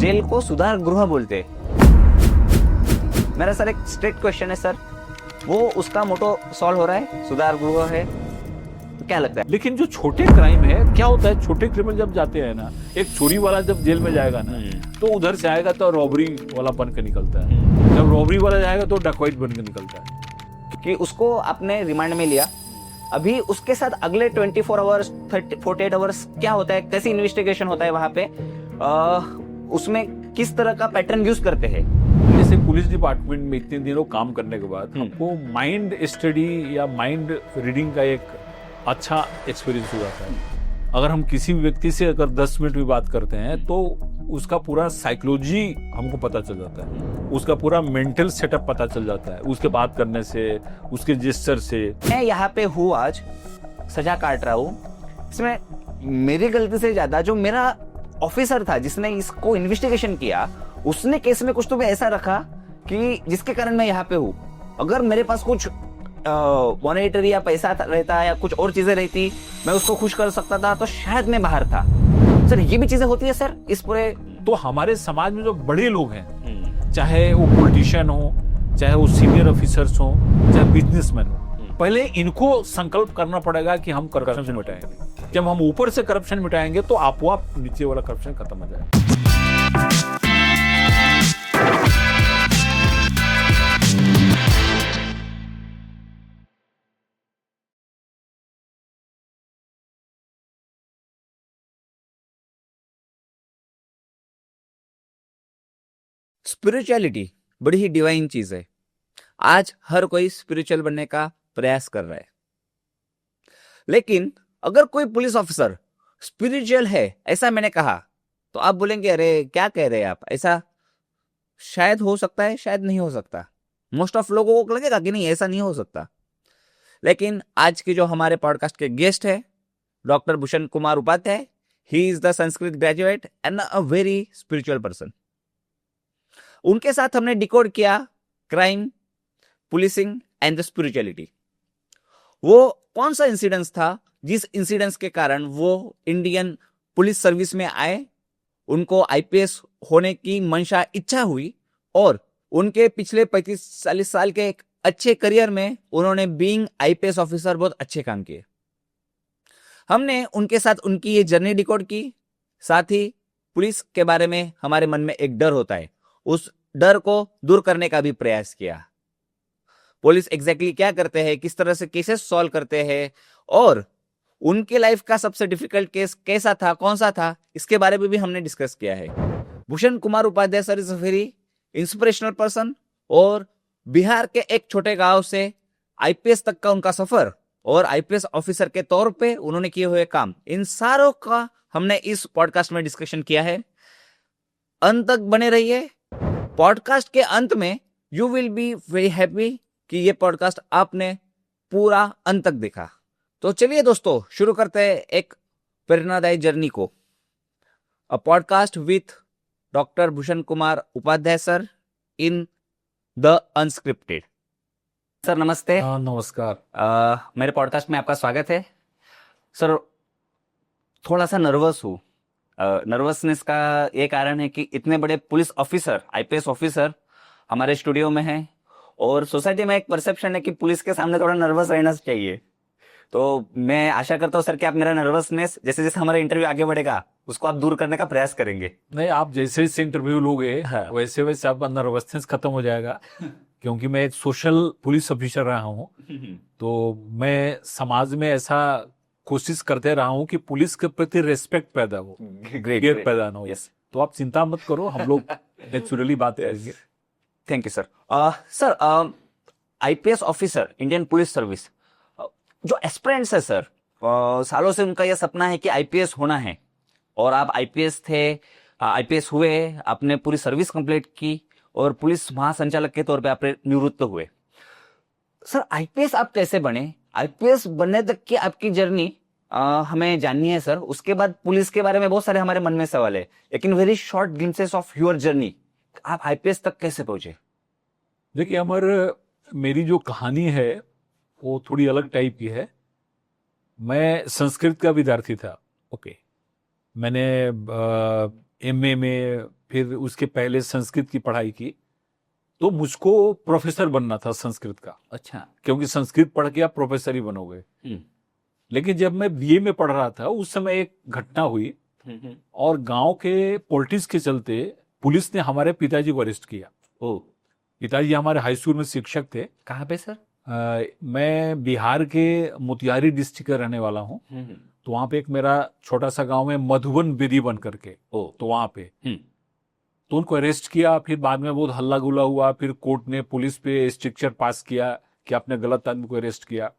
Jail को सुधार गृह बोलते। मेरा सर एक स्ट्रेट क्वेश्चन है सर, वो उसका मोटो सॉल्व हो रहा है, सुधार गृह है, क्या लगता है? लेकिन जो छोटे क्राइम है, क्या होता है, छोटे क्रिमिनल जब जाते हैं ना, एक चोरी वाला जब जेल में जाएगा ना, तो उधर से आएगा तो रॉबरी वाला बन के निकलता है, जब रॉबरी वाला जाएगा तो डकैत बन के निकलता है। कि उसको आपने रिमांड में लिया, अभी उसके साथ अगले 24 आवर्स 48 आवर्स क्या होता है, कैसी इन्वेस्टिगेशन होता है वहां पे, उसमें किस तरह का पैटर्न यूज करते हैं? जैसे पुलिस डिपार्टमेंट में इतने दिनों काम करने के बाद हमको माइंड स्टडी या माइंड रीडिंग का एक अच्छा एक्सपीरियंस हो जाता है। अगर हम किसी व्यक्ति से अगर 10 मिनट भी बात करते हैं तो उसका पूरा साइकोलॉजी हमको पता चल जाता है, उसका पूरा मेंटल सेटअप पता चल जाता है उसके बात करने से, उसके जेस्चर से। मैं यहाँ पे हूँ आज, सजा काट रहा हूँ, इसमें मेरी गलती से ज्यादा जो मेरा ऑफिसर था जिसने इसको इन्वेस्टिगेशन किया, उसने केस में कुछ तो भी ऐसा रखा कि जिसके कारण मैं यहाँ पे हूँ। अगर मेरे पास कुछ मॉनिटरी या पैसा रहता या कुछ और चीजें रहती, मैं उसको खुश कर सकता था, तो शायद मैं बाहर था। सर ये भी चीजें होती है सर इस पूरे। तो हमारे समाज में जो बड़े लोग हैं, चाहे वो पॉलिटिशियन हो, चाहे वो सीनियर ऑफिसर्स हो, चाहे बिजनेसमैन हो, पहले इनको संकल्प करना पड़ेगा कि हम करप्शन मिटाएंगे। जब हम ऊपर से करप्शन मिटाएंगे तो आपो नीचे वाला करप्शन खत्म हो जाएगा। स्पिरिचुअलिटी बड़ी ही डिवाइन चीज है। आज हर कोई स्पिरिचुअल बनने का प्रयास कर रहा है, लेकिन अगर कोई पुलिस ऑफिसर स्पिरिचुअल है ऐसा मैंने कहा तो आप बोलेंगे अरे क्या कह रहे हैं आप, ऐसा शायद हो सकता है, शायद नहीं हो सकता। मोस्ट ऑफ लोगों को लगेगा कि नहीं ऐसा नहीं हो सकता। लेकिन आज की जो हमारे पॉडकास्ट के गेस्ट है doctor Bhushan Kumar Upadhyay, he is the Sanskrit graduate and a very spiritual person. उनके साथ हमने डिकोड किया crime, policing and the spirituality. वो कौन सा इंसिडेंस था जिस इंसिडेंस के कारण वो इंडियन पुलिस सर्विस में आए, उनको आईपीएस होने की मंशा इच्छा हुई, और उनके पिछले 35-40 साल के एक अच्छे करियर में उन्होंने बीइंग आईपीएस ऑफिसर बहुत अच्छे काम किए। हमने उनके साथ उनकी ये जर्नी डिकोड की। साथ ही पुलिस के बारे में हमारे मन में एक डर होता है, उस डर को दूर करने का भी प्रयास किया। पुलिस एग्जैक्टली क्या करते हैं, किस तरह से केसेस सॉल्व करते हैं, और उनके लाइफ का सबसे डिफिकल्ट केस कैसा था, कौन सा था, इसके बारे में भी हमने डिस्कस किया है। Bhushan Kumar Upadhyay sir is a very inspirational person, और बिहार के एक छोटे गांव से आईपीएस तक का उनका सफर और आईपीएस ऑफिसर के तौर पे उन्होंने किए हुए काम, इन सारों का हमने इस पॉडकास्ट में डिस्कशन किया है। अंत तक बने रहिए। पॉडकास्ट के अंत में you will be very happy कि ये पॉडकास्ट आपने पूरा अंत तक देखा। तो चलिए दोस्तों, शुरू करते हैं एक प्रेरणादायी जर्नी को। A podcast with doctor Bhushan Kumar Upadhyay sir in the unscripted. Sir नमस्ते। नमस्कार। मेरे पॉडकास्ट में आपका स्वागत है। सर थोड़ा सा नर्वस हूँ। नर्वसनेस का ये कारण है कि इतने बड़े पुलिस ऑफिसर, आईपीएस ऑफिसर हमारे स्टूडियो में हैं, और सोसाइटी में एक परसेप्शन है कि पुलिस के सामने थोड़ा नर्वस रहना चाहिए। तो मैं आशा करता हूँ सर कि आप मेरा नर्वसनेस, जैसे जैसे हमारा इंटरव्यू आगे बढ़ेगा, उसको आप दूर करने का प्रयास करेंगे। नहीं, आप जैसे जैसे इंटरव्यू लोगे वैसे वैसे आपका नर्वसनेस खत्म हो जाएगा। क्योंकि मैं एक सोशल पुलिस ऑफिसर रहा हूँ, तो मैं समाज में ऐसा कोशिश करते रहा हूँ कि पुलिस के प्रति रेस्पेक्ट पैदा हो, फियर पैदा ना हो। तो आप चिंता मत करो, हम लोग नेचुरली बात करेंगे। Thank you sir. Sir IPS officer, Indian police service, जो एस्पिरेंट्स है सर, सालों से उनका यह सपना है कि आईपीएस होना है, और आप आईपीएस थे, आईपीएस हुए, आपने पूरी सर्विस कंप्लीट की, और पुलिस महासंचालक के तौर पे आप निवृत्त हुए। सर आईपीएस आप कैसे बने? आईपीएस बनने तक की आपकी जर्नी हमें जाननी है सर। उसके बाद पुलिस के बारे में बहुत सारे हमारे मन में सवाल है, लेकिन very short glimpses of your journey, आप आईपीएस तक कैसे पहुंचे? देखिए, मेरी जो कहानी है वो थोड़ी अलग टाइप की है। मैं संस्कृत का विद्यार्थी था। ओके, मैंने एमए में फिर उसके पहले संस्कृत की पढ़ाई की। तो मुझको प्रोफेसर बनना था संस्कृत का, अच्छा। क्योंकि संस्कृत पढ़ के आप प्रोफेसर ही बनोगे। लेकिन जब मैं बीए में पढ़ रहा था उस समय एक घटना हुई और गांव के पॉलिटिक्स के चलते पुलिस ने हमारे पिताजी को अरेस्ट किया। ओ, पिताजी हमारे हाई स्कूल में शिक्षक थे। कहाँ पे सर? मैं बिहार के मोतिहारी डिस्ट्रिक्ट का रहने वाला हूँ। तो वहां पे एक मेरा छोटा सा गांव में मधुबन विधि बन करके, तो वहां पे तो उनको अरेस्ट किया। फिर बाद में बहुत हल्ला गुल्ला हुआ, फिर कोर्ट ने पुलिस पे स्ट्रिक्चर पास किया कि आपने गलत आदमी को अरेस्ट किया।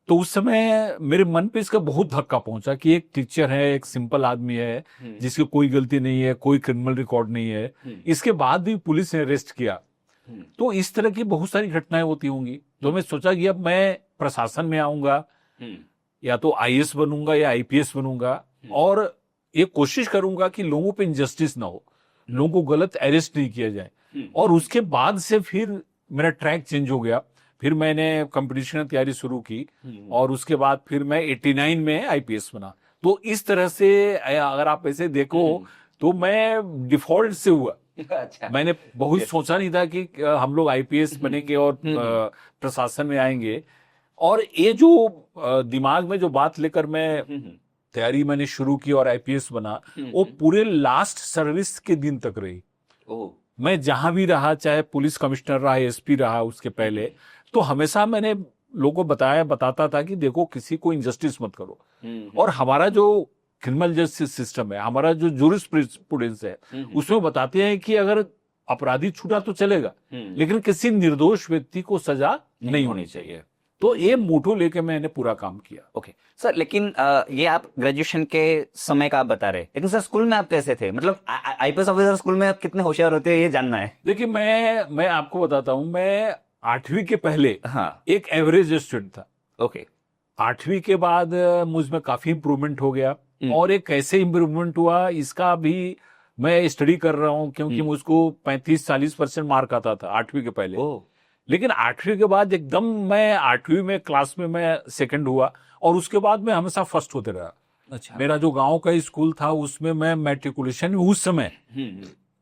तो उस समय मेरे मन पे इसका बहुत धक्का पहुंचा कि एक टीचर है, एक सिंपल आदमी है जिसकी कोई गलती नहीं है, कोई क्रिमिनल रिकॉर्ड नहीं है, इसके बाद भी पुलिस ने अरेस्ट किया। तो इस तरह की बहुत सारी घटनाएं होती होंगी। तो मैं सोचा कि अब मैं प्रशासन में आऊंगा, या तो आईएएस बनूंगा या आईपीएस बनूंगा, और ये कोशिश करूंगा कि लोगों पे इनजस्टिस ना हो, लोगों को गलत अरेस्ट नहीं किया जाए। और उसके बाद से फिर मेरा ट्रैक चेंज हो गया। फिर मैंने कंपटीशन की तैयारी शुरू की और उसके बाद फिर मैं 89 में आईपीएस बना। तो इस तरह से अगर आप ऐसे देखो तो मैं डिफॉल्ट से हुआ। अच्छा। मैंने बहुत सोचा नहीं था कि हम लोग आईपीएस बनेंगे और प्रशासन में आएंगे। और ये जो दिमाग में जो बात लेकर मैं तैयारी मैंने शुरू की और आईपीएस बना, वो पूरे लास्ट सर्विस के दिन तक रही। मैं जहां भी रहा, चाहे पुलिस कमिश्नर रहा, एसपी रहा, उसके पहले तो हमेशा मैंने लोगों को बताता था कि देखो किसी को इनजस्टिस मत करो। और हमारा जो क्रिमिनल जस्टिस सिस्टम है, हमारा जो जूरिस्प्रूडेंस है, उसमें बताते हैं कि अगर अपराधी छूटा तो चलेगा, लेकिन किसी निर्दोष व्यक्ति को सजा नहीं होनी चाहिए। तो ये मोटो लेके मैंने पूरा काम किया। ओके सर, लेकिन ये आप ग्रेजुएशन के समय का आप बता रहे, लेकिन सर स्कूल में आप कैसे थे? मतलब आईपीएस ऑफिसर स्कूल में आप कितने होशियार होते हैं ये जानना है। देखिए, मैं आपको बताता हूँ, मैं 8वीं के पहले एक एवरेज स्टूडेंट था। ओके। 8वीं के बाद मुझ में काफी इंप्रूवमेंट हो गया। और एक कैसे इंप्रूवमेंट हुआ इसका भी मैं स्टडी कर रहा हूँ, क्योंकि मुझको 35-40% मार्क आता था 8वीं के पहले। लेकिन 8वीं के बाद एकदम मैं 8वीं में क्लास में मैं सेकंड हुआ, और उसके बाद मैं हमेशा फर्स्ट होते रहा। अच्छा। मेरा जो गांव का स्कूल था उसमें मैं मैट्रिकुलेशन में उस समय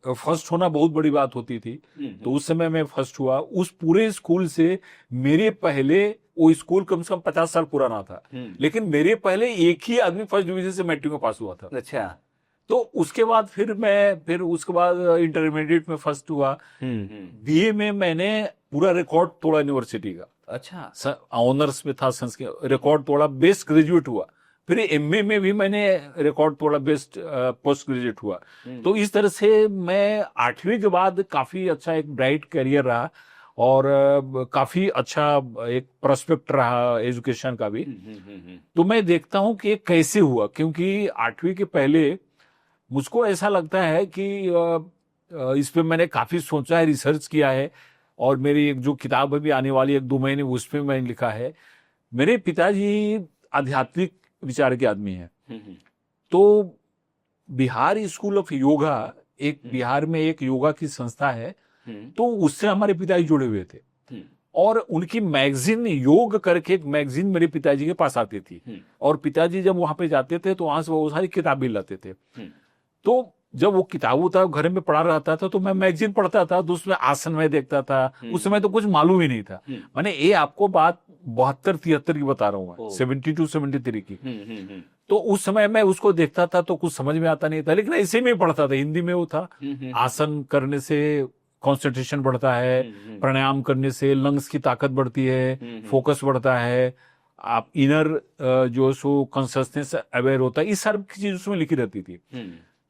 फर्स्ट होना बहुत बड़ी बात होती थी। तो उस समय मैं फर्स्ट हुआ। उस पूरे स्कूल से मेरे पहले, वो स्कूल कम से कम 50 साल पुराना था, लेकिन मेरे पहले एक ही आदमी फर्स्ट डिवीजन से मैट्रिक में पास हुआ था। अच्छा। तो उसके बाद फिर उसके बाद इंटरमीडिएट में फर्स्ट हुआ। बीए में मैंने पूरा रिकॉर्ड तोड़ा यूनिवर्सिटी का। अच्छा। ऑनर्स में था संस्कृत, रिकॉर्ड तोड़ा, बेस्ट ग्रेजुएट हुआ। फिर एमए में भी मैंने रिकॉर्ड तोड़ा, बेस्ट पोस्ट ग्रेजुएट हुआ। तो इस तरह से मैं 8वीं के बाद काफी अच्छा एक ब्राइट करियर रहा, और काफी अच्छा एक प्रोस्पेक्ट रहा एजुकेशन का भी। तो मैं देखता हूं कि ये कैसे हुआ, क्योंकि 8वीं के पहले मुझको ऐसा लगता है कि इस पे मैंने काफी सोचा है, रिसर्च किया है, और मेरी एक जो किताब अभी आने वाली 1-2 महीने उसमें मैंने लिखा है। मेरे पिताजी आध्यात्मिक विचार के आदमी हैं। तो बिहार स्कूल ऑफ योगा, एक बिहार में एक योगा की संस्था है, तो उससे हमारे पिताजी जुड़े हुए थे। और उनकी मैगजीन, योग करके एक मैगजीन मेरे पिताजी के पास आती थी, और पिताजी जब वहां पे जाते थे तो वहां से वो सारी किताबें लाते थे। तो जब वो किताब था घर में पढ़ा रहता था, तो मैं मैगजीन पढ़ता था, तो उसमें आसन में देखता था। उस समय तो कुछ मालूम ही नहीं था। मैंने ये आपको बात 72-73 की बता रहा हूँ, 72-73 की। तो उस समय मैं उसको देखता था तो कुछ समझ में आता नहीं था, लेकिन ऐसे में पढ़ता था, हिंदी में वो था। आसन करने से कॉन्सेंट्रेशन बढ़ता है, प्राणायाम करने से लंग्स की ताकत बढ़ती है, फोकस बढ़ता है, आप इनर जो सो कॉन्शियसनेस अवेयर होता है, इस सारी चीज उसमें लिखी रहती थी।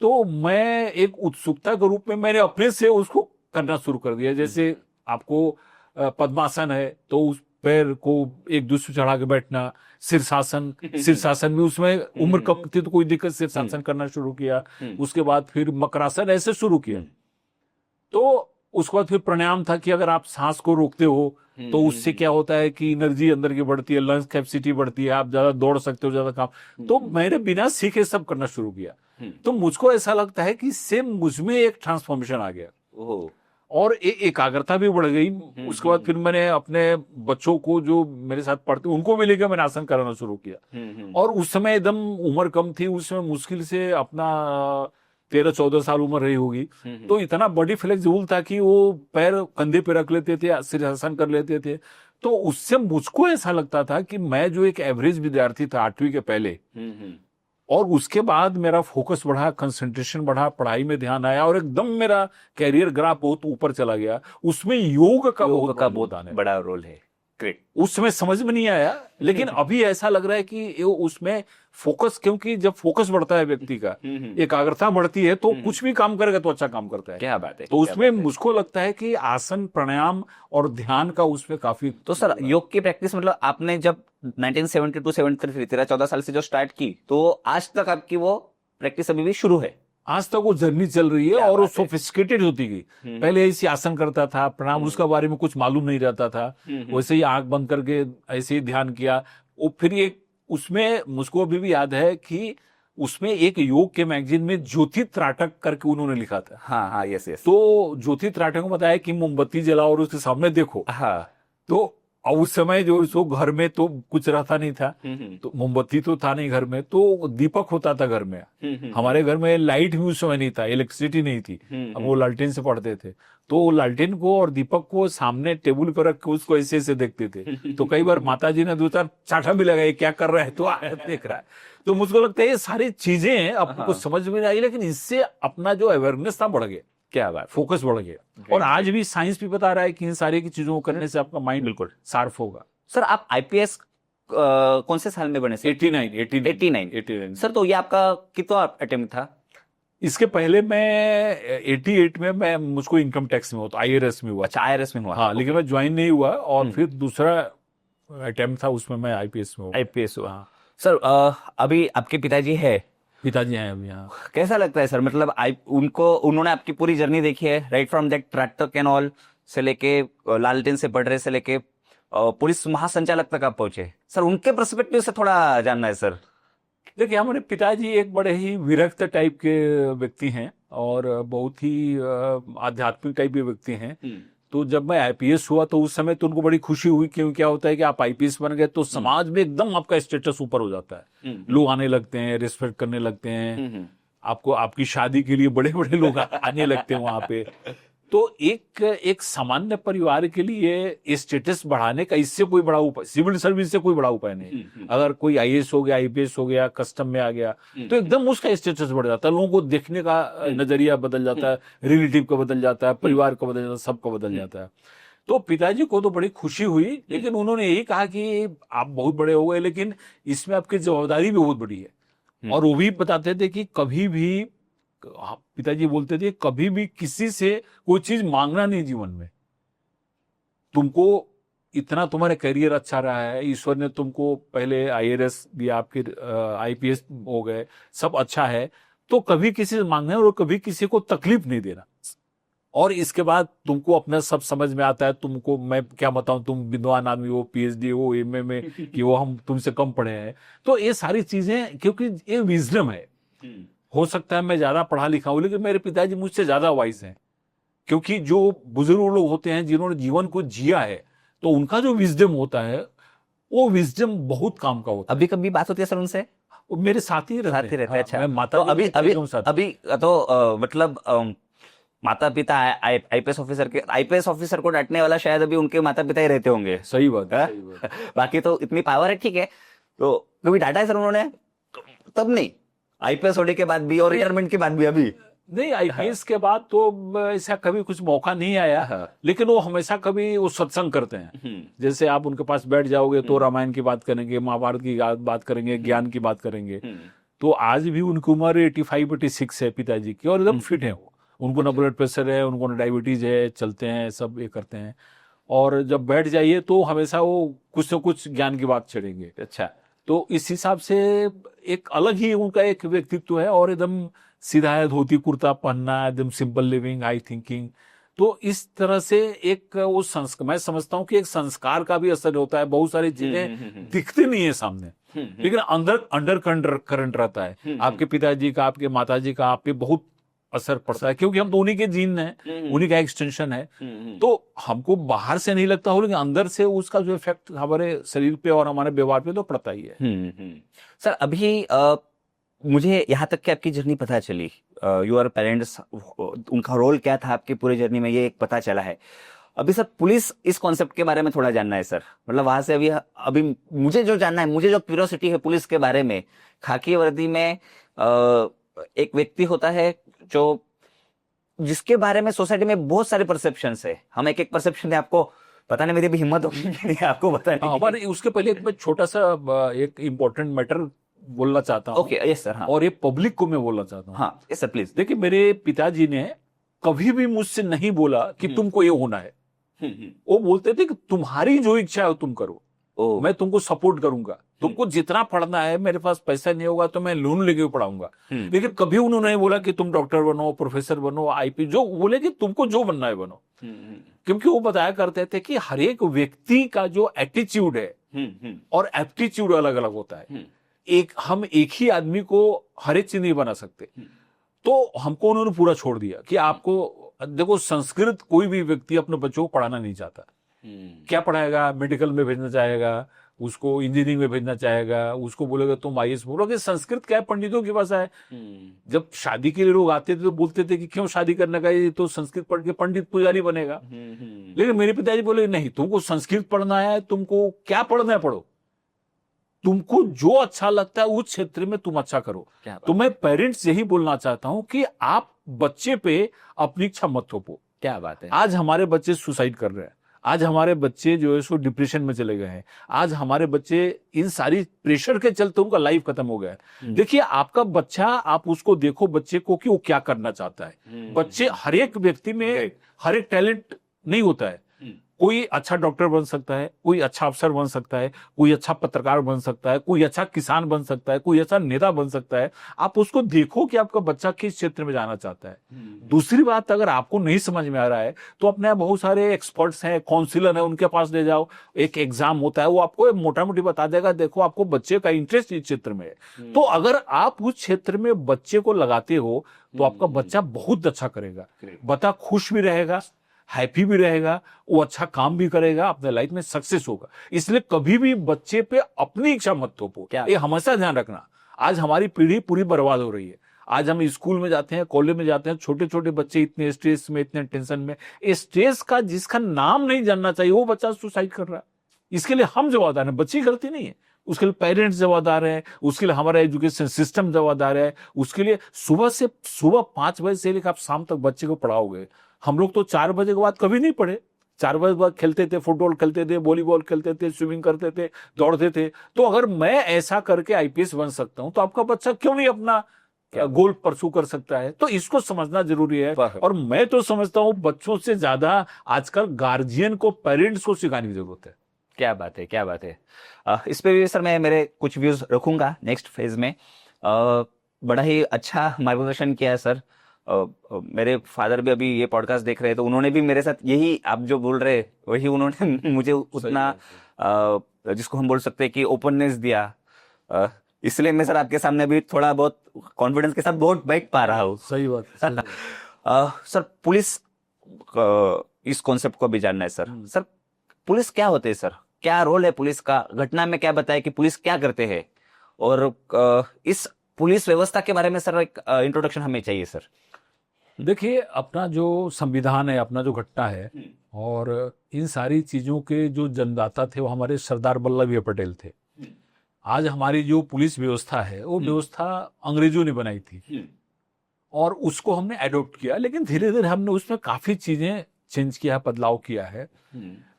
तो मैं एक उत्सुकता के रूप में मैंने अपने से उसको करना शुरू कर दिया। जैसे आपको पद्मासन है तो उस पैर को एक दूसरे चढ़ा के बैठना, शीर्षासन में उसमें उम्र कम थी तो कोई दिक्कत, शीर्षासन करना शुरू किया। उसके बाद फिर मकरासन, ऐसे शुरू किया। तो उसके बाद फिर प्राणायाम था कि अगर आप सांस को रोकते हो तो उससे क्या होता है कि एनर्जी अंदर की बढ़ती है, लंग्स कैपेसिटी बढ़ती है, आप ज्यादा दौड़ सकते हो, ज्यादा काम। तो मैंने बिना सीखे सब करना शुरू किया। तो मुझको ऐसा लगता है कि सेम मुझमें एक ट्रांसफॉर्मेशन आ गया, और एकाग्रता भी बढ़ गई। उसके बाद फिर मैंने अपने बच्चों को जो मेरे साथ पढ़ते उनको भी लेकर मैंने आसन कराना शुरू किया। और उस समय एकदम उम्र कम थी, उस समय मुश्किल से अपना 13-14 साल उम्र रही होगी, तो इतना बॉडी फ्लेक्सिबल था कि वो पैर कंधे पे रख लेते थे, शीर्षासन कर लेते थे। तो उससे मुझको ऐसा लगता था कि मैं जो एक एवरेज विद्यार्थी था 8वीं के पहले, और उसके बाद मेरा फोकस बढ़ा, कंसंट्रेशन बढ़ा, पढ़ाई में ध्यान आया और एकदम मेरा कैरियर ग्राफ बहुत ऊपर चला गया। उसमें योग का बहुत आने बड़ा रोल है। ग्रेट। उस समय समझ में नहीं आया, लेकिन अभी ऐसा लग रहा है कि ये उसमें फोकस, क्योंकि जब फोकस बढ़ता है व्यक्ति का, एकाग्रता बढ़ती है, तो कुछ भी काम करेगा तो अच्छा काम करता है। क्या बात है। तो उसमें मुझको लगता है कि आसन, प्राणायाम और ध्यान का उसमें काफी। तो सर योग की प्रैक्टिस मतलब आपने जब 1972-73 13-14 साल से जो स्टार्ट की, तो आज तक आपकी वो प्रैक्टिस अभी भी शुरू है? आज तक वो जर्नी चल रही है क्या और वो बात है। सोफिस्टिकेटेड होती गई। पहले ऐसे आसन करता था, प्राणायाम उसका बारे में कुछ मालूम नहीं रहता था, वैसे ही आंख बंद करके ऐसे ही ध्यान किया। वो फिर एक उसमें मुझको अभी भी याद है कि उसमें एक योग के मैगजीन में ज्योति त्राटक करके उन्होंने लिखा था। हाँ हाँ, यस यस। तो ज्योति त्राटक को बताया कि मोमबत्ती जलाओ और उसके सामने देखो। हाँ। तो और उस समय जो सो घर में तो कुछ रहता नहीं था, तो मोमबत्ती तो था नहीं घर में, तो दीपक होता था घर में। हमारे घर में लाइट भी उस समय नहीं था, इलेक्ट्रिसिटी नहीं थी, अब वो लालटेन से पढ़ते थे। तो लालटेन को और दीपक को सामने टेबल पर रख के उसको ऐसे ऐसे देखते थे। तो कई बार माता जी ने 2-4 चाटा भी लगाया, क्या कर रहा है, तो देख रहा है। तो मुझको लगता है ये सारी चीजें आपको समझ में आई, लेकिन इससे अपना जो अवेयरनेस था बढ़ गया। क्या बात। फोकस बढ़ गया। और आज भी साइंस भी बता रहा है कि इन सारी की चीजों को करने से आपका माइंड बिल्कुल शार्प होगा। सर आप आईपीएस कौन से साल में बने सर? 89। सर तो ये आपका कितना अटेम्प्ट था? इसके पहले मैं 88 में मैं मुझको इनकम टैक्स में हुआ, तो आईआरएस में हुआ। अच्छा, आईआरएस में हुआ। हाँ, लेकिन मैं ज्वाइन नहीं हुआ, और फिर दूसरा अटेम्प्ट था उसमें मैं आईपीएस में हुआ। आईपीएस हुआ। हाँ। सर अभी आपके पिताजी है? पिताजी हैं अभी यहाँ। कैसा लगता है सर, मतलब उन्होंने आपकी पूरी जर्नी देखी है, right from that tractor can all से लेके लालटेन से पढ़ रहे से लेके पुलिस महासंचालक तक आप पहुंचे। सर उनके पर्सपेक्टिव से थोड़ा जानना है सर। देखिए, हमारे पिताजी एक बड़े ही विरक्त टाइप के व्यक्ति हैं और बहुत ही आध्यात्मिक टाइप के व्यक्ति हैं। तो जब मैं आईपीएस हुआ तो उस समय तो उनको बड़ी खुशी हुई, क्योंकि क्या होता है कि आप आईपीएस बन गए तो समाज में एकदम आपका स्टेटस ऊपर हो जाता है, लोग आने लगते हैं, रिस्पेक्ट करने लगते हैं आपको, आपकी शादी के लिए बड़े बड़े लोग आने लगते हैं वहां पे। तो एक सामान्य परिवार के लिए स्टेटस बढ़ाने का इससे कोई बड़ा उपाय, सिविल सर्विस से कोई बड़ा उपाय नहीं। अगर कोई आईएएस हो गया, आईपीएस हो गया, कस्टम में आ गया, तो एकदम उसका स्टेटस बढ़ जाता है, लोगों को देखने का नजरिया बदल जाता है, रिलेटिव का बदल जाता है, परिवार का बदल जाता है, सबका बदल जाता है। तो पिताजी को तो बड़ी खुशी हुई, लेकिन उन्होंने यही कहा कि आप बहुत बड़े हो गए, लेकिन इसमें आपकी जवाबदारी भी बहुत बड़ी है। और वो भी बताते थे कि कभी भी, पिताजी बोलते थे, कभी भी किसी से कोई चीज मांगना नहीं जीवन में। तुमको इतना, तुम्हारा करियर अच्छा रहा है, ईश्वर ने तुमको पहले आईआरएस दिया, फिर आईपीएस हो गए, सब अच्छा है, तो कभी किसी से मांगना और कभी किसी को तकलीफ नहीं देना। और इसके बाद तुमको अपना सब समझ में आता है। तुमको मैं क्या बताऊं, तुम विद्वान आदमी हो, पीएचडी हो, एमए में कि वो हम तुमसे कम पढ़े हैं। तो ये सारी चीजें, क्योंकि ये विजडम है। हो सकता है मैं ज्यादा पढ़ा लिखा हूं, लेकिन मेरे पिताजी मुझसे ज्यादा वाइज हैं, क्योंकि जो बुजुर्ग लोग होते हैं जिन्होंने जीवन को जिया है, तो उनका जो विजडम होता है, वो विजडम बहुत काम का होता है। अभी कभी बात होती है सर उनसे? वो मेरे साथ ही रहते हैं। अच्छा, मैं माता तो अभी तो मतलब माता पिता आईपीएस ऑफिसर को डांटने वाला शायद अभी उनके माता पिता ही रहते होंगे। सही बात है। बाकी तो इतनी पावर है, ठीक है। तो कभी डांटा है सर उन्होंने? तब नहीं, आईपीएस होने के बाद भी और रिटायरमेंट के बाद भी? अभी नहीं, आईपीएस के बाद तो ऐसा कभी कुछ मौका नहीं आया, लेकिन वो हमेशा कभी वो सत्संग करते हैं। जैसे आप उनके पास बैठ जाओगे तो रामायण की बात करेंगे, महाभारत की बात करेंगे, ज्ञान की बात करेंगे। तो आज भी उनकी उम्र 85-86 है पिताजी की, और एकदम फिट है वो। उनको ना ब्लड प्रेशर है, उनको ना डायबिटीज है, चलते हैं, सब ये करते हैं। और जब बैठ जाइए तो हमेशा वो कुछ न कुछ ज्ञान की बात छेड़ेंगे। अच्छा, तो इस हिसाब से एक अलग ही उनका एक व्यक्तित्व है, और एकदम सीधा है, धोती कुर्ता पहनना, एकदम सिंपल लिविंग, हाई थिंकिंग। तो इस तरह से एक वो संस्कार, मैं समझता हूँ कि एक संस्कार का भी असर होता है। बहुत सारी चीजें दिखती नहीं है सामने, लेकिन अंडर करंट रहता है। आपके पिताजी का, आपके माताजी का आप पे बहुत असर पड़ता है, क्योंकि हम तो उन्हीं के जीन हैं, उन्हीं का एक्सटेंशन है। तो हमको बाहर से नहीं लगता हो, लेकिन अंदर से उसका जो इफेक्ट हमारे शरीर पे और हमारे व्यवहार पे तो पड़ता ही है। सर अभी मुझे यहाँ तक कि आपकी जर्नी पता चली, योर पेरेंट्स, उनका रोल क्या था आपकी पूरी जर्नी में, ये एक पता चला है। अभी सर पुलिस इस कॉन्सेप्ट के बारे में थोड़ा जानना है सर, मतलब वहां से अभी मुझे जो जानना है, मुझे जो क्यूरियोसिटी है पुलिस के बारे में, खाकी वर्दी में एक व्यक्ति होता है जो जिसके बारे में सोसाइटी में बहुत सारे परसेप्शंस है, हम एक एक परसेप्शन है, आपको पता नहीं मेरी भी हिम्मत होगी कि नहीं आपको बताने की। हमारे उसके पहले एक मैं छोटा सा एक इम्पोर्टेंट मैटर बोलना चाहता हूँ। Okay yes sir. हाँ और ये पब्लिक को मैं बोलना चाहता हूँ। हाँ यस सर प्लीज। देखिए, मेरे पिताजी ने कभी भी मुझसे नहीं बोला कि तुमको ये होना है। वो बोलते थे कि तुम्हारी जो इच्छा है तुम करो, मैं तुमको सपोर्ट करूंगा, तुमको जितना पढ़ना है, मेरे पास पैसा नहीं होगा तो मैं लोन लेके पढ़ाऊंगा, लेकिन कभी उन्होंने नहीं बोला कि तुम डॉक्टर बनो, प्रोफेसर बनो, आईपी, जो बोले कि तुमको जो बनना है बनो। क्योंकि वो बताया करते थे कि हर एक व्यक्ति का जो एटीट्यूड है और एप्टीट्यूड अलग अलग होता है। हम एक ही आदमी को हर एक चीज नहीं बना सकते। तो हमको उन्होंने पूरा छोड़ दिया कि आपको देखो, संस्कृत कोई भी व्यक्ति अपने बच्चों को पढ़ाना नहीं चाहता। क्या पढ़ाएगा? मेडिकल में भेजना चाहेगा, उसको इंजीनियरिंग में भेजना चाहेगा, उसको बोलेगा तुम आईएएस बोलो। कि संस्कृत क्या है, पंडितों के पास है। जब शादी के लिए लोग आते थे तो बोलते थे कि क्यों शादी करने का, ये तो संस्कृत पढ़ के पंडित पुजारी बनेगा। लेकिन मेरे पिताजी बोले नहीं, तुमको संस्कृत पढ़ना है, तुमको क्या पढ़ना है पढ़ो, तुमको जो अच्छा लगता है उस क्षेत्र में तुम अच्छा करो। तो मैं पेरेंट्स यही बोलना चाहता हूं कि आप बच्चे पे अपनी इच्छा मत थोपो। क्या बात है। आज हमारे बच्चे सुसाइड कर रहे हैं, आज हमारे बच्चे जो है सो डिप्रेशन में चले गए हैं, आज हमारे बच्चे इन सारी प्रेशर के चलते उनका लाइफ खत्म हो गया है। देखिए, आपका बच्चा, आप उसको देखो बच्चे को कि वो क्या करना चाहता है। बच्चे, हर एक व्यक्ति में हर एक टैलेंट नहीं होता है। कोई अच्छा डॉक्टर बन सकता है, कोई अच्छा अफसर बन सकता है, कोई अच्छा पत्रकार बन सकता है, कोई अच्छा किसान बन सकता है, कोई अच्छा नेता बन सकता है। आप उसको देखो कि आपका बच्चा किस क्षेत्र में जाना चाहता है। दूसरी बात, अगर आपको नहीं समझ में आ रहा है तो अपने यहाँ बहुत सारे एक्सपर्ट्स हैं, काउंसिलर है, उनके पास ले जाओ। एक एग्जाम होता है, वो आपको मोटा मोटी बता देगा, देखो आपको बच्चे का इंटरेस्ट इस क्षेत्र में है। तो अगर आप उस क्षेत्र में बच्चे को लगाते हो तो आपका बच्चा बहुत अच्छा करेगा, बच्चा खुश भी रहेगा, हैप्पी भी रहेगा, वो अच्छा काम भी करेगा, अपने लाइफ में सक्सेस होगा। इसलिए कभी भी बच्चे पे अपनी इच्छा मत थोपो, ये हमेशा ध्यान रखना। आज हमारी पीढ़ी पूरी बर्बाद हो रही है। आज हम स्कूल में जाते हैं, कॉलेज में जाते हैं, छोटे छोटे बच्चे इतने स्ट्रेस में, इतने टेंशन में। स्ट्रेस का जिसका नाम नहीं जानना चाहिए वो बच्चा सुसाइड कर रहा है। इसके लिए हम जवाबदार हैं, बच्चे की गलती नहीं है। उसके लिए पेरेंट्स जवाबदार हैं, उसके लिए हमारा एजुकेशन सिस्टम जवाबदार है। उसके लिए सुबह 5 बजे से लेकर आप शाम तक बच्चे को पढ़ाओगे। हम लोग तो 4 बजे के बाद कभी नहीं पढ़े। 4 बजे बाद खेलते थे, फुटबॉल खेलते थे, वॉलीबॉल खेलते थे, स्विमिंग करते थे, दौड़ते थे। तो अगर मैं ऐसा करके आईपीएस बन सकता हूं तो आपका बच्चा क्यों नहीं अपना गोल परसू कर सकता है? तो इसको समझना जरूरी है। और मैं तो समझता हूं बच्चों से ज्यादा आजकल गार्जियन को, पेरेंट्स को सिखाने की जरूरत है। क्या बात है, क्या बात है। इस पे भी सर मैं मेरे कुछ व्यूज रखूंगा नेक्स्ट फेज में। बड़ा ही अच्छा मार्गदर्शन किया है सर। मेरे फादर भी अभी ये पॉडकास्ट देख रहे हैं तो उन्होंने भी मेरे साथ यही आप जो बोल रहे वही उन्होंने मुझे उतना जिसको हम बोल सकते हैं कि ओपननेस दिया। इसलिए मैं सर आपके सामने भी थोड़ा बहुत कॉन्फिडेंस के साथ बहुत बैठ पा रहा हूँ। सही बात। सर पुलिस इस कॉन्सेप्ट को भी जानना है सर। सर पुलिस क्या होते हैं सर, क्या रोल है पुलिस का? घटना में क्या बताया कि पुलिस क्या करते हैं, और इस पुलिस व्यवस्था के बारे में सर एक इंट्रोडक्शन हमें चाहिए सर। देखिए, अपना जो संविधान है, अपना जो घटना है, और इन सारी चीजों के जो जन्मदाता थे वो हमारे सरदार वल्लभ भाई पटेल थे। आज हमारी जो पुलिस व्यवस्था है वो व्यवस्था अंग्रेजों ने बनाई थी और उसको हमने एडॉप्ट किया, लेकिन धीरे धीरे हमने उसमें काफी चीजें चेंज किया है, बदलाव किया है।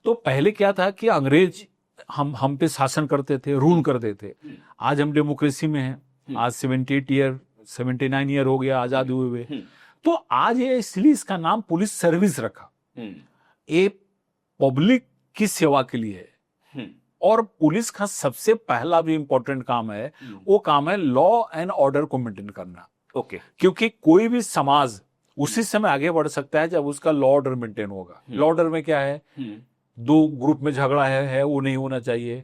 तो पहले क्या था कि अंग्रेज हम पे शासन करते थे, रूल करते थे। आज हम डेमोक्रेसी में हैं। आज 79 ईयर हो गया आजाद हुए हुए। तो आज ये इसलिए इसका नाम पुलिस सर्विस रखा। ये पब्लिक की सेवा के लिए है। और पुलिस का सबसे पहला भी इंपॉर्टेंट काम है, वो काम है लॉ एंड ऑर्डर को मेंटेन करना। ओके। क्योंकि कोई भी समाज उसी समय आगे बढ़ सकता है जब उसका लॉ ऑर्डर मेंटेन होगा। लॉ ऑर्डर में क्या है, 2 ग्रुप में झगड़ा है वो नहीं होना चाहिए।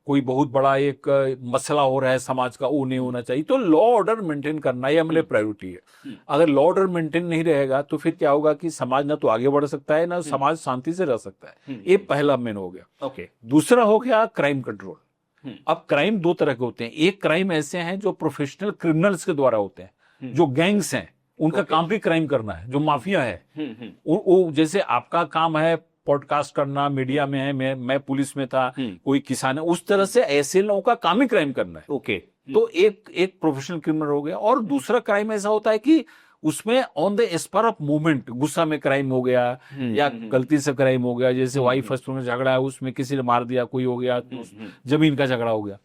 कोई बहुत बड़ा एक मसला हो रहा है समाज का, वो नहीं होना चाहिए। तो लॉ ऑर्डर मेंटेन करना ये हमारे प्रायोरिटी है। अगर लॉ ऑर्डर मेंटेन नहीं रहेगा तो फिर क्या होगा कि समाज ना तो आगे बढ़ सकता है, ना समाज शांति से रह सकता है। ये पहला मेन हो गया। ओके। दूसरा हो गया क्राइम कंट्रोल। अब क्राइम दो तरह के होते हैं। एक क्राइम ऐसे हैं जो प्रोफेशनल क्रिमिनल्स के द्वारा होते हैं, जो गैंग्स हैं, उनका काम भी क्राइम करना है, जो माफिया है। वो जैसे आपका काम है पॉडकास्ट करना, मीडिया में है, मैं पुलिस में था, कोई किसान है, उस तरह से ऐसे लोगों का काम ही क्राइम करना है। ओके। तो एक प्रोफेशनल क्रिमिनल हो गया। और दूसरा क्राइम ऐसा होता है कि उसमें on the spur of movement गुस्सा में क्राइम हो गया या गलती से क्राइम हो गया, जैसे वाइफ हस्बैंड में झगड़ा है, उसमें किसी ने मार दिया, कोई हो गया, तो जमीन का झगड़ा हो गया।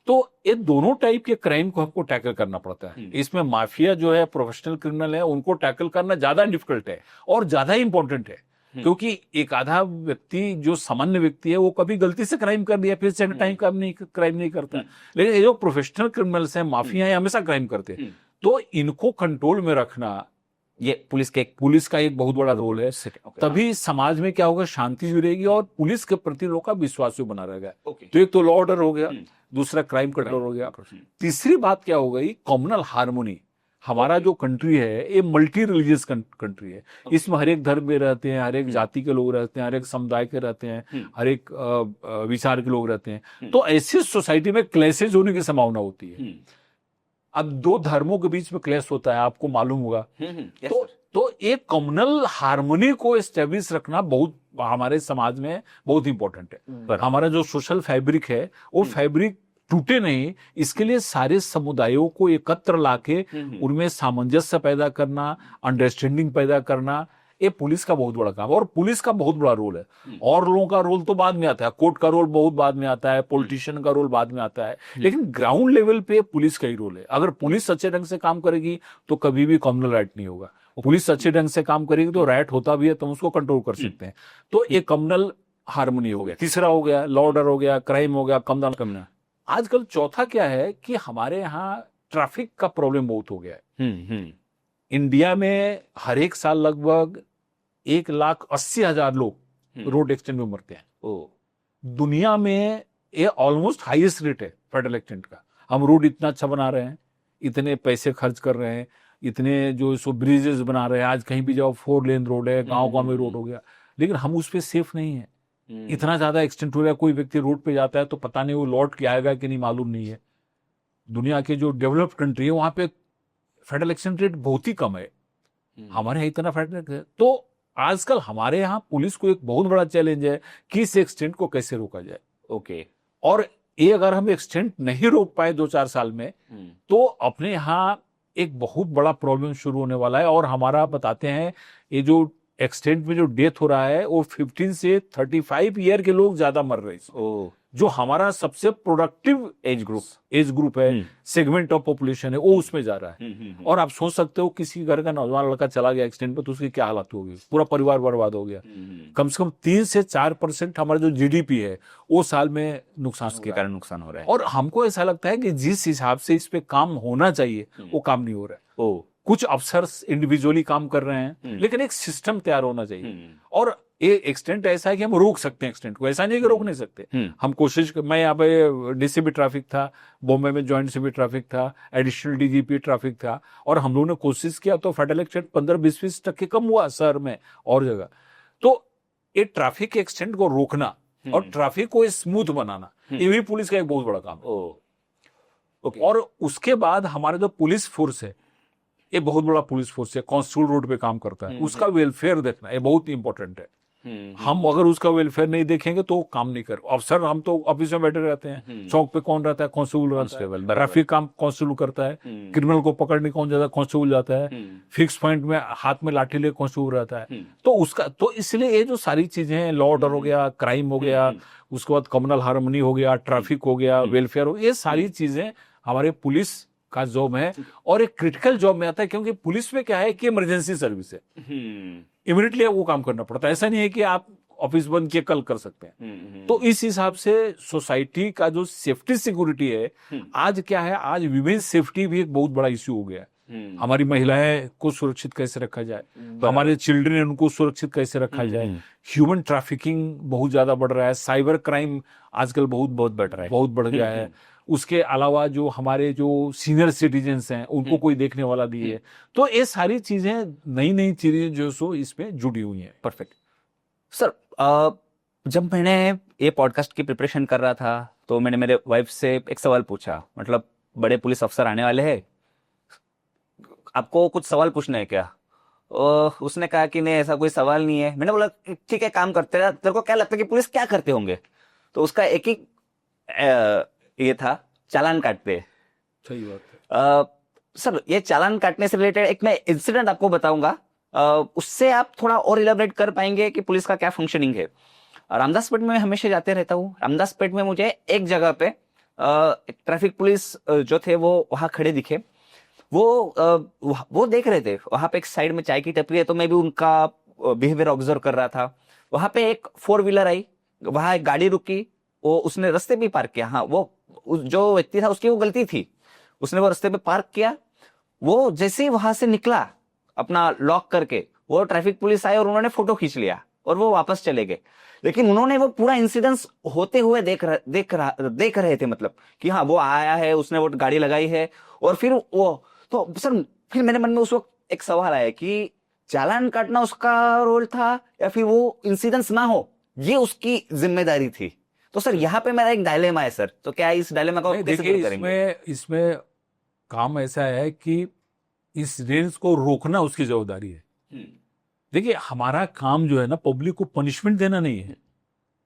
तो ये दोनों टाइप के क्राइम को हमको टैकल करना पड़ता है। इसमें माफिया जो है, प्रोफेशनल क्रिमिनल है, उनको टैकल करना ज्यादा डिफिकल्ट है और ज्यादा इंपॉर्टेंट है, क्योंकि एक आधा व्यक्ति जो सामान्य व्यक्ति है वो कभी गलती से क्राइम कर दिया, फिर सेकंड टाइम क्राइम नहीं करता। लेकिन ये जो प्रोफेशनल क्रिमिनल्स हैं, माफिया है, हमेशा क्राइम करते हैं। तो इनको कंट्रोल में रखना ये पुलिस का एक बहुत बड़ा रोल है। तभी समाज में क्या होगा, शांति जुड़ेगी और पुलिस के प्रति लोगों का विश्वास भी बना रहेगा। तो एक तो लॉ ऑर्डर हो गया, दूसरा क्राइम कंट्रोल हो गया। तीसरी बात क्या हो गई, कम्युनल हार्मोनी। हमारा जो कंट्री है ये मल्टी रिलीजियस कंट्री है। इसमें हर एक धर्म में रहते हैं, हर एक जाति के लोग रहते हैं, हर एक समुदाय के रहते हैं, हर एक विचार के लोग रहते हैं। तो ऐसी सोसाइटी में क्लैशेज होने की संभावना होती है। अब दो धर्मों के बीच में क्लैश होता है, आपको मालूम होगा। तो एक कम्युनल हार्मोनी को एस्टेब्लिश रखना बहुत हमारे समाज में बहुत इंपॉर्टेंट है। हमारा जो सोशल फैब्रिक है वो फैब्रिक टूटे नहीं, इसके लिए सारे समुदायों को एकत्र लाके उनमें सामंजस्य पैदा करना, अंडरस्टैंडिंग पैदा करना, ये पुलिस का बहुत बड़ा काम है। और पुलिस का बहुत बड़ा रोल है। और लोगों का रोल तो बाद में आता है, कोर्ट का रोल बहुत बाद में आता है, पॉलिटिशियन का रोल बाद में आता है, लेकिन ग्राउंड लेवल पे पुलिस का ही रोल है। अगर पुलिस अच्छे ढंग से काम करेगी तो कभी भी कम्युनल राइट नहीं होगा। पुलिस अच्छे ढंग से काम करेगी तो राइट होता भी है तो उसको कंट्रोल कर सकते हैं। तो ये कम्युनल हार्मोनी हो गया। तीसरा हो गया लॉ ऑर्डर हो गया, क्राइम हो गया, कम्युनल। आजकल चौथा क्या है कि हमारे यहाँ ट्रैफिक का प्रॉब्लम बहुत हो गया है। इंडिया में हर एक साल लगभग 1,80,000 लोग रोड एक्सीडेंट में मरते हैं। दुनिया में ये ऑलमोस्ट हाईएस्ट रेट है फेडरल एक्सीडेंट का। हम रोड इतना अच्छा बना रहे हैं, इतने पैसे खर्च कर रहे हैं, इतने जो सो ब्रिजेस बना रहे हैं, आज कहीं भी जाओ 4 लेन रोड है, गांव में रोड हो गया, लेकिन हम उस पर सेफ नहीं है। इतना ज्यादा एक्सीडेंट हो रहा है, कोई व्यक्ति रोड पे जाता है तो पता नहीं वो लौट के आएगा कि नहीं, मालूम नहीं है। दुनिया के जो डेवलप्ड कंट्री है वहां पे फेडरल एक्सीडेंट रेट बहुत ही कम है, हमारे यहाँ इतना फेडरल है। तो आजकल हमारे यहाँ पुलिस को एक बहुत बड़ा चैलेंज है कि इस एक्सीडेंट को कैसे रोका जाए। और ये अगर हम एक्सीडेंट नहीं रोक पाए 2-4 साल में तो अपने यहाँ एक बहुत बड़ा प्रॉब्लम शुरू होने वाला है। और हमारा बताते हैं ये जो एक्सीडेंट में जो डेथ हो रहा है वो 15 से 35 ईयर के लोग ज्यादा मर रहे हैं। जो हमारा सबसे प्रोडक्टिव एज ग्रुप है, सेगमेंट ऑफ पॉपुलेशन है, वो उसमें जा रहा है। और आप सोच सकते हो किसी घर का नौजवान लड़का चला गया एक्सीडेंट पे तो उसकी क्या हालत होगी, पूरा परिवार बर्बाद हो गया। कम से कम 3 से 4% हमारा जो जीडीपी है वो साल में नुकसान के कारण नुकसान हो रहा है। और हमको ऐसा लगता है कि जिस हिसाब से इस पे काम होना चाहिए वो काम नहीं हो रहा है। कुछ अफसर्स इंडिविजुअली काम कर रहे हैं, लेकिन एक सिस्टम तैयार होना चाहिए। और ये एक्सटेंट ऐसा है कि हम रोक सकते हैं एक्सटेंट को, ऐसा नहीं कि रोक नहीं सकते। हम कोशिश, मैं यहाँ पे डीसीपी ट्रैफिक था, बॉम्बे में ज्वाइंट सीपी ट्रैफिक था, एडिशनल डीजीपी ट्रैफिक था, और हम लोगों ने कोशिश किया तो फेडरल एक्सटेंट 15-20% कम हुआ शहर में और जगह। तो ये ट्रैफिक एक्सटेंट को रोकना और ट्रैफिक को स्मूथ बनाना, ये भी पुलिस का एक बहुत बड़ा काम। और उसके बाद हमारे जो पुलिस फोर्स है, ये बहुत बड़ा पुलिस फोर्स है, कांस्टेबल रोड पे काम करता है, उसका वेलफेयर देखना ये बहुत इंपॉर्टेंट है। हम अगर उसका वेलफेयर नहीं देखेंगे तो काम नहीं कर। अफसर हम तो ऑफिस में बैठे रहते हैं, चौक पे कौन रहता है, कांस्टेबल, ट्रैफिक काम कांस्टेबल करता है, क्रिमिनल को पकड़ने कौन जाता है, कांस्टेबल जाता है, फिक्स पॉइंट में हाथ में लाठी ले कांस्टेबल रहता है। तो उसका तो इसलिए ये जो सारी चीजें हैं, लॉ ऑर्डर हो गया, क्राइम हो गया, उसके बाद कम्युनल हार्मनी हो गया, ट्रैफिक हो गया, वेलफेयर हो गया, ये सारी चीजें हमारे पुलिस का जॉब है। और एक क्रिटिकल जॉब में आता है, क्योंकि पुलिस में क्या है कि इमरजेंसी सर्विस है, इमीडिएटली वो काम करना पड़ता है। ऐसा नहीं है कि आप ऑफिस बंद किए कल कर सकते हैं। तो इस हिसाब से सोसाइटी का जो सेफ्टी सिक्योरिटी है, आज क्या है, आज विमेन सेफ्टी भी एक बहुत बड़ा इश्यू हो गया है। हमारी महिलाएं को सुरक्षित कैसे रखा जाए, हमारे चिल्ड्रन उनको सुरक्षित कैसे रखा जाए, ह्यूमन ट्रैफिकिंग बहुत ज्यादा बढ़ रहा है, साइबर क्राइम आजकल बहुत बढ़ रहा है, बहुत बढ़ गया है। उसके अलावा जो हमारे जो सीनियर सिटीजन्स हैं उनको कोई देखने वाला नहीं है। तो ये सारी चीजें नई चीजें जो सो इसमें जुड़ी हुई हैं। परफेक्ट सर, जब मैंने ये पॉडकास्ट की प्रिपरेशन कर रहा था तो मैंने मेरे वाइफ से एक सवाल पूछा, मतलब बड़े पुलिस अफसर आने वाले हैं, आपको कुछ सवाल पूछना है क्या? उसने कहा कि नहीं ऐसा कोई सवाल नहीं है। मैंने बोला ठीक है, काम करते रह, तेरे को क्या लगता है कि पुलिस क्या करते होंगे? तो उसका एक ही ये था, चालान काटते। सही बात है। सर ये चालान काटने से रिलेटेड एक मैं इंसिडेंट आपको बताऊंगा, उससे आप थोड़ा और इलाबरेट कर पाएंगे कि पुलिस का क्या फंक्शनिंग है। रामदासपेट में हमेशा जाते रहता हूँ। रामदासपेट में मुझे एक जगह पे एक ट्रैफिक पुलिस जो थे वो वहां खड़े दिखे। वो देख रहे थे, वहां पे एक साइड में चाय की टपरी है, तो मैं भी उनका बिहेवियर ऑब्जर्व कर रहा था। वहां पे एक 4 व्हीलर आई, वहां एक गाड़ी रुकी, वो उसने रास्ते पे पार्क किया। हाँ, वो जो व्यक्ति था उसकी वो गलती थी, उसने वो रास्ते पे पार्क किया। वो जैसे ही वहां से निकला अपना लॉक करके, वो ट्रैफिक पुलिस आए और उन्होंने फोटो खींच लिया और वो वापस चले गए। लेकिन उन्होंने वो पूरा इंसिडेंस होते हुए देख रहे थे, मतलब कि हाँ वो आया है, उसने वो गाड़ी लगाई है। और फिर वो तो सर, फिर मेरे मन में उस वक्त एक सवाल आया कि चालान काटना उसका रोल था या फिर वो इंसिडेंस ना हो ये उसकी जिम्मेदारी थी। तो सर यहाँ पे मेरा एक डायलेमा है सर, तो क्या इस डायलेमा को कैसे दूर करेंगे? इसमें काम ऐसा है कि इस रेंज को रोकना उसकी जवाबदारी है। देखिए, हमारा काम जो है ना, पब्लिक को पनिशमेंट देना नहीं है।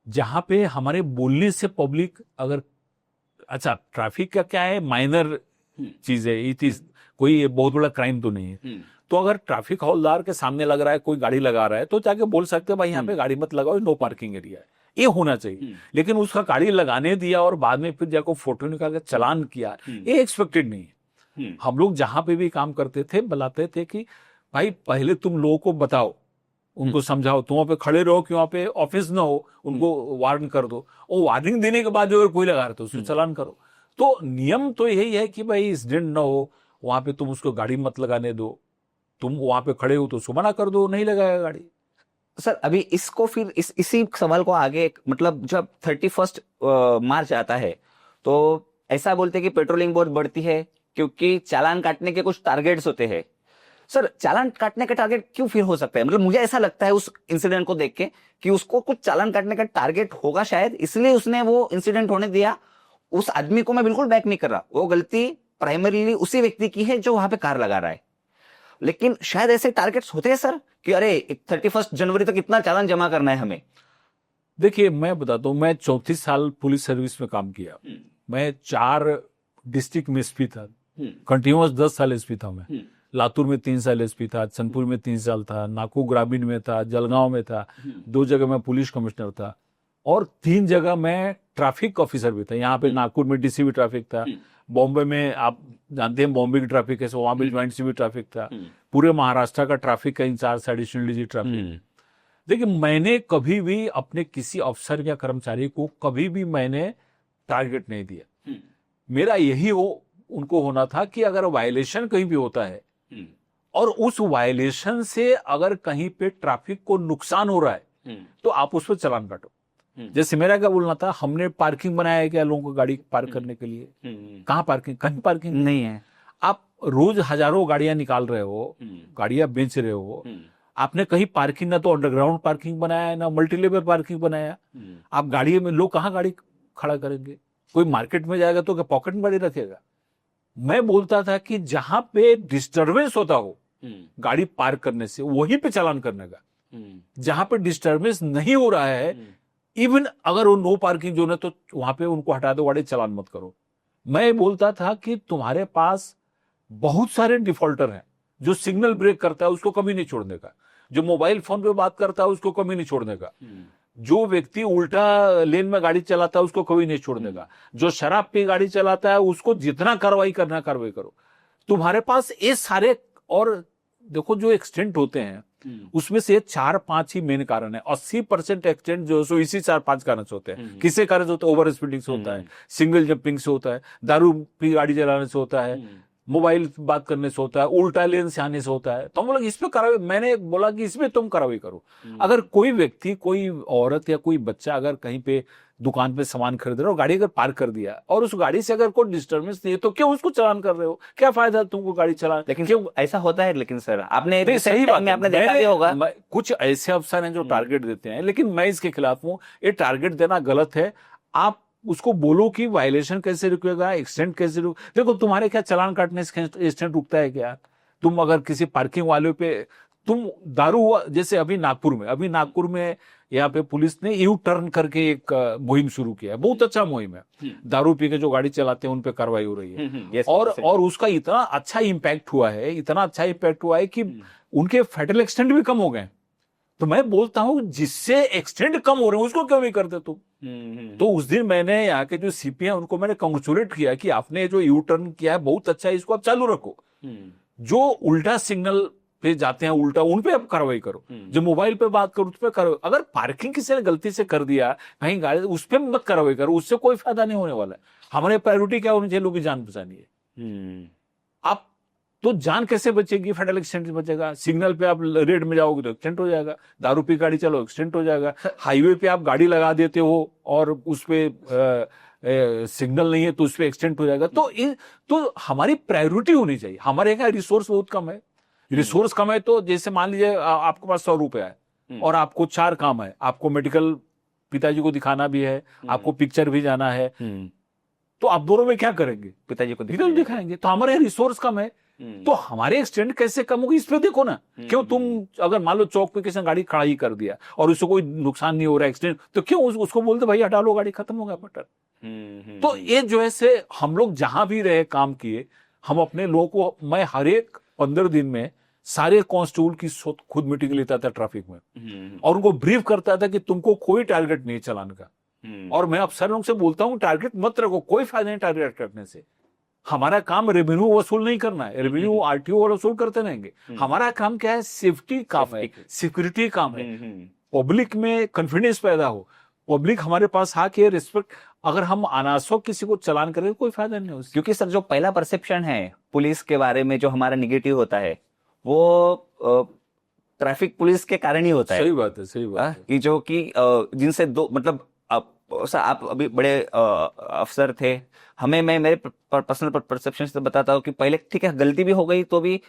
जहां पे हमारे बोलने से पब्लिक अगर, अच्छा ट्रैफिक का क्या है, माइनर चीज है, इट इज कोई बहुत बड़ा क्राइम तो नहीं है। तो अगर ट्रैफिक हवलदार के सामने लग रहा है, कोई गाड़ी लगा रहा है, तो जाके बोल सकते हैं भाई यहाँ पे गाड़ी मत लगाओ, नो पार्किंग एरिया है, ये होना चाहिए। लेकिन उसका गाड़ी लगाने दिया और बाद में फिर जाकर फोटो निकाल के चलान किया, ये एक्सपेक्टेड नहीं है। हम लोग जहां पे भी काम करते थे बुलाते थे कि भाई पहले तुम लोगों को बताओ, उनको समझाओ, तुम वहां पे खड़े रहो कि वहां पे ऑफिस ना हो, उनको वार्न कर दो, और वार्निंग देने के बाद जो अगर कोई लगा रहा है तो उसको चलान करो। तो नियम तो यही है कि भाई इंसिडेंट ना हो, वहां पे तुम उसको गाड़ी मत लगाने दो, तुम वहां पे खड़े हो तो उसको मना कर दो, नहीं लगाएगा गाड़ी। सर अभी इसको फिर इसी सवाल को आगे, मतलब जब 31 मार्च आता है तो ऐसा बोलते हैं कि पेट्रोलिंग बहुत बढ़ती है क्योंकि चालान काटने के कुछ टारगेट्स होते हैं। सर चालान काटने का टारगेट क्यों फिर हो सकता है? मतलब मुझे ऐसा लगता है उस इंसिडेंट को देख के कि उसको कुछ चालान काटने का टारगेट होगा शायद, इसलिए उसने वो इंसिडेंट होने दिया। उस आदमी को मैं बिल्कुल बैक नहीं कर रहा, वो गलती प्राइमरीली उसी व्यक्ति की है जो वहां पे कार लगा रहा है। लेकिन शायद ऐसे टारगेट्स होते हैं सर कि अरे 31 जनवरी तक इतना चालान जमा करना है हमें। देखिए, मैं बताता हूँ, मैं 34 साल पुलिस सर्विस में काम किया। मैं 4 डिस्ट्रिक्ट में एसपी था, कंटिन्यूअस 10 साल एसपी था मैं। लातूर में 3 साल एसपी था, चंदपुर में 3 साल था, नाको ग्रामीण में था, जलगांव में था, 2 जगह मैं पुलिस कमिश्नर था, और 3 जगह मैं ट्रैफिक ऑफिसर भी था। यहाँ पे नागपुर में डीसीपी ट्रैफिक था, बॉम्बे में आप जानते हैं बॉम्बे की ट्रैफिक कैसे, वहां भी ज्वाइंट सीपी ट्रैफिक था, पूरे महाराष्ट्र का ट्रैफिक का इंचार्ज था, एडिशनल डीजी ट्रैफिक। देखिए, मैंने कभी भी अपने किसी अफसर या कर्मचारी को कभी भी मैंने टारगेट नहीं दिया। मेरा यही उनको होना था कि अगर वायलेशन कहीं भी होता है और उस वायलेशन से अगर कहीं पे ट्रैफिक को नुकसान हो रहा है तो आप उस पर चालान काटो। जैसे मेरा क्या बोलना था, हमने पार्किंग बनाया है क्या लोगों को गाड़ी पार्क करने के लिए? कहाँ पार्किंग? कहीं पार्किंग नहीं है। आप रोज हजारों गाड़ियां निकाल रहे हो, गाड़ियां बेच रहे हो, आपने कहीं पार्किंग ना तो अंडरग्राउंड पार्किंग बनाया है ना मल्टी लेवल पार्किंग बनाया। आप गाड़ी में, लोग कहाँ गाड़ी खड़ा करेंगे? कोई मार्केट में जाएगा तो क्या पॉकेट में गाड़ी रखेगा? मैं बोलता था कि जहां पे डिस्टर्बेंस होता हो गाड़ी पार्क करने से, वहीं पे चालान करने का। जहां पे डिस्टर्बेंस नहीं हो रहा है, इवन अगर वो नो पार्किंग जोन है तो वहां पे उनको हटा दो, गाड़ी चालान मत करो। मैं बोलता था कि तुम्हारे पास बहुत सारे डिफॉल्टर हैं, जो सिग्नल ब्रेक करता है उसको कभी नहीं छोड़ने का, जो मोबाइल फोन पे बात करता है उसको कभी नहीं छोड़ने का, जो व्यक्ति उल्टा लेन में गाड़ी चलाता है उसको कभी नहीं छोड़ने का, जो शराब पी गाड़ी चलाता है उसको जितना कार्रवाई करना कार्रवाई करो। तुम्हारे पास ये सारे, और देखो जो एक्सीडेंट होते हैं उसमें से 4-5 ही मेन कारण है। 80% एक्सीडेंट जो सो इसी 4-5 कारण से होते हैं। किससे कारण से होता है? ओवर स्पीडिंग से होता है, सिंगल जंपिंग से होता है, दारू पी गाड़ी चलाने से होता है, मोबाइल बात करने से होता है, उल्टा लेन से आने से होता है, तो हम बोला इस पे कार्रवाई, मैंने बोला कि इसमें तुम कार्रवाई करो। अगर कोई व्यक्ति, कोई औरत या कोई बच्चा अगर कहीं पे दुकान पे सामान खरीद रहा है और गाड़ी अगर पार्क कर दिया और उस गाड़ी से अगर कोई डिस्टर्बेंस नहीं है तो क्यों उसको चालान कर रहे हो? क्या फायदा तुमको गाड़ी चलाने? लेकिन क्यों ऐसा होता है? लेकिन सर आपने नहीं, सही बात में है। आपने देखा भी होगा कुछ ऐसे अफसर हैं जो टारगेट देते हैं, लेकिन मैं इसके खिलाफ हूँ। ये टारगेट देना गलत है। आप उसको बोलो कि वायलेशन कैसे रुकेगा, एक्सीडेंट कैसे रुक। देखो तुम्हारे क्या चालान काटने से एक्सीडेंट रुकता है क्या? तुम अगर किसी पार्किंग वाले पे तुम दारू हुआ, जैसे अभी नागपुर में यहाँ पे पुलिस ने यू टर्न करके एक मुहिम शुरू किया है, बहुत अच्छा मुहिम है। दारू पी के जो गाड़ी चलाते हैं उन पे कार्रवाई हो रही है। और उसका इतना अच्छा इम्पैक्ट हुआ है कि उनके फैटल एक्सीडेंट भी कम हो गए। तो मैं बोलता हूं जिससे एक्सटेंड कम हो रहे हैं उसको क्यों नहीं करते तुम? तो उस दिन मैंने यहाँ के जो सीपी हैं उनको मैंने कंग्रेचुलेट किया कि आपने जो यू टर्न किया है बहुत अच्छा है, इसको आप चालू रखो। जो उल्टा सिग्नल पे जाते हैं उल्टा, उन पे आप कार्रवाई करो। जो मोबाइल पे बात करो उस पे करो। अगर पार्किंग किसी ने गलती से कर दिया कहीं गाड़ी, उस पे मत कार्रवाई करो, उससे कोई फायदा नहीं होने वाला है। हमारे प्रायोरिटी क्या होनी चाहिए? लोगों की जान बचानी है। आप तो जान कैसे बचेगी? फेडरल एक्सीडेंट बचेगा। सिग्नल पे आप रेड में जाओगे तो एक्सीडेंट हो जाएगा, दारू पी गाड़ी चलो एक्सीडेंट हो जाएगा। हाईवे पे आप गाड़ी लगा देते हो और उस पे सिग्नल नहीं है तो उस पे एक्सीडेंट हो जाएगा। तो हमारी प्रायोरिटी होनी चाहिए। हमारे यहाँ रिसोर्स बहुत कम है। रिसोर्स कम है तो जैसे मान लीजिए आपके पास 100 रुपया है और आपको 4 काम है, आपको मेडिकल पिताजी को दिखाना भी है, आपको पिक्चर भी जाना है, तो आप दोनों में क्या करेंगे? पिताजी को दिखाएंगे। तो हमारे यहाँ रिसोर्स कम है, तो हमारे एक्सीडेंट कैसे कम होगी इस पे देखो ना। क्यों तुम अगर मान लो चौक पे किसी ने गाड़ी खड़ा ही कर दिया और उससे कोई नुकसान नहीं हो रहा एक्सीडेंट, तो क्यों उसको बोलते भाई हटा लो गाड़ी, खत्म हो गया मैटर। तो ये जो है से हम लोग जहां भी रहे काम किए, हम अपने लोगों को, मैं हर एक 15 दिन में सारे कांस्टेबल की खुद मीटिंग लेता था ट्रैफिक में और उनको ब्रीफ करता था कि तुमको कोई टारगेट नहीं चलाने का। और मैं अफसर लोगों से बोलता हूं टारगेट मत रखो, कोई फायदा नहीं टारगेट रखने से। हमारा काम रेवेन्यू वसूल नहीं करना है, रेवेन्यू आरटीओ वसूल करते रहेंगे। हमारा काम क्या है? सेफ्टी काम है, सिक्योरिटी काम है। पब्लिक में कॉन्फिडेंस पैदा हो, पब्लिक हमारे पास आके रिस्पेक्ट। अगर हम अनावश्यक किसी को चलान करें कोई फायदा नहीं उससे। क्योंकि सर जो पहला परसेप्शन है पुलिस के बारे में जो हमारा निगेटिव होता है वो ट्रैफिक पुलिस के कारण ही होता है। सही बात है, सही बात है। कि जो कि जिनसे दो मतलब आप अभी बड़े अफसर थे, हमें मैं मेरे पर्सनल परसेप्शन से बताता हूँ कि पहले ठीक है गलती भी हो गई तो भी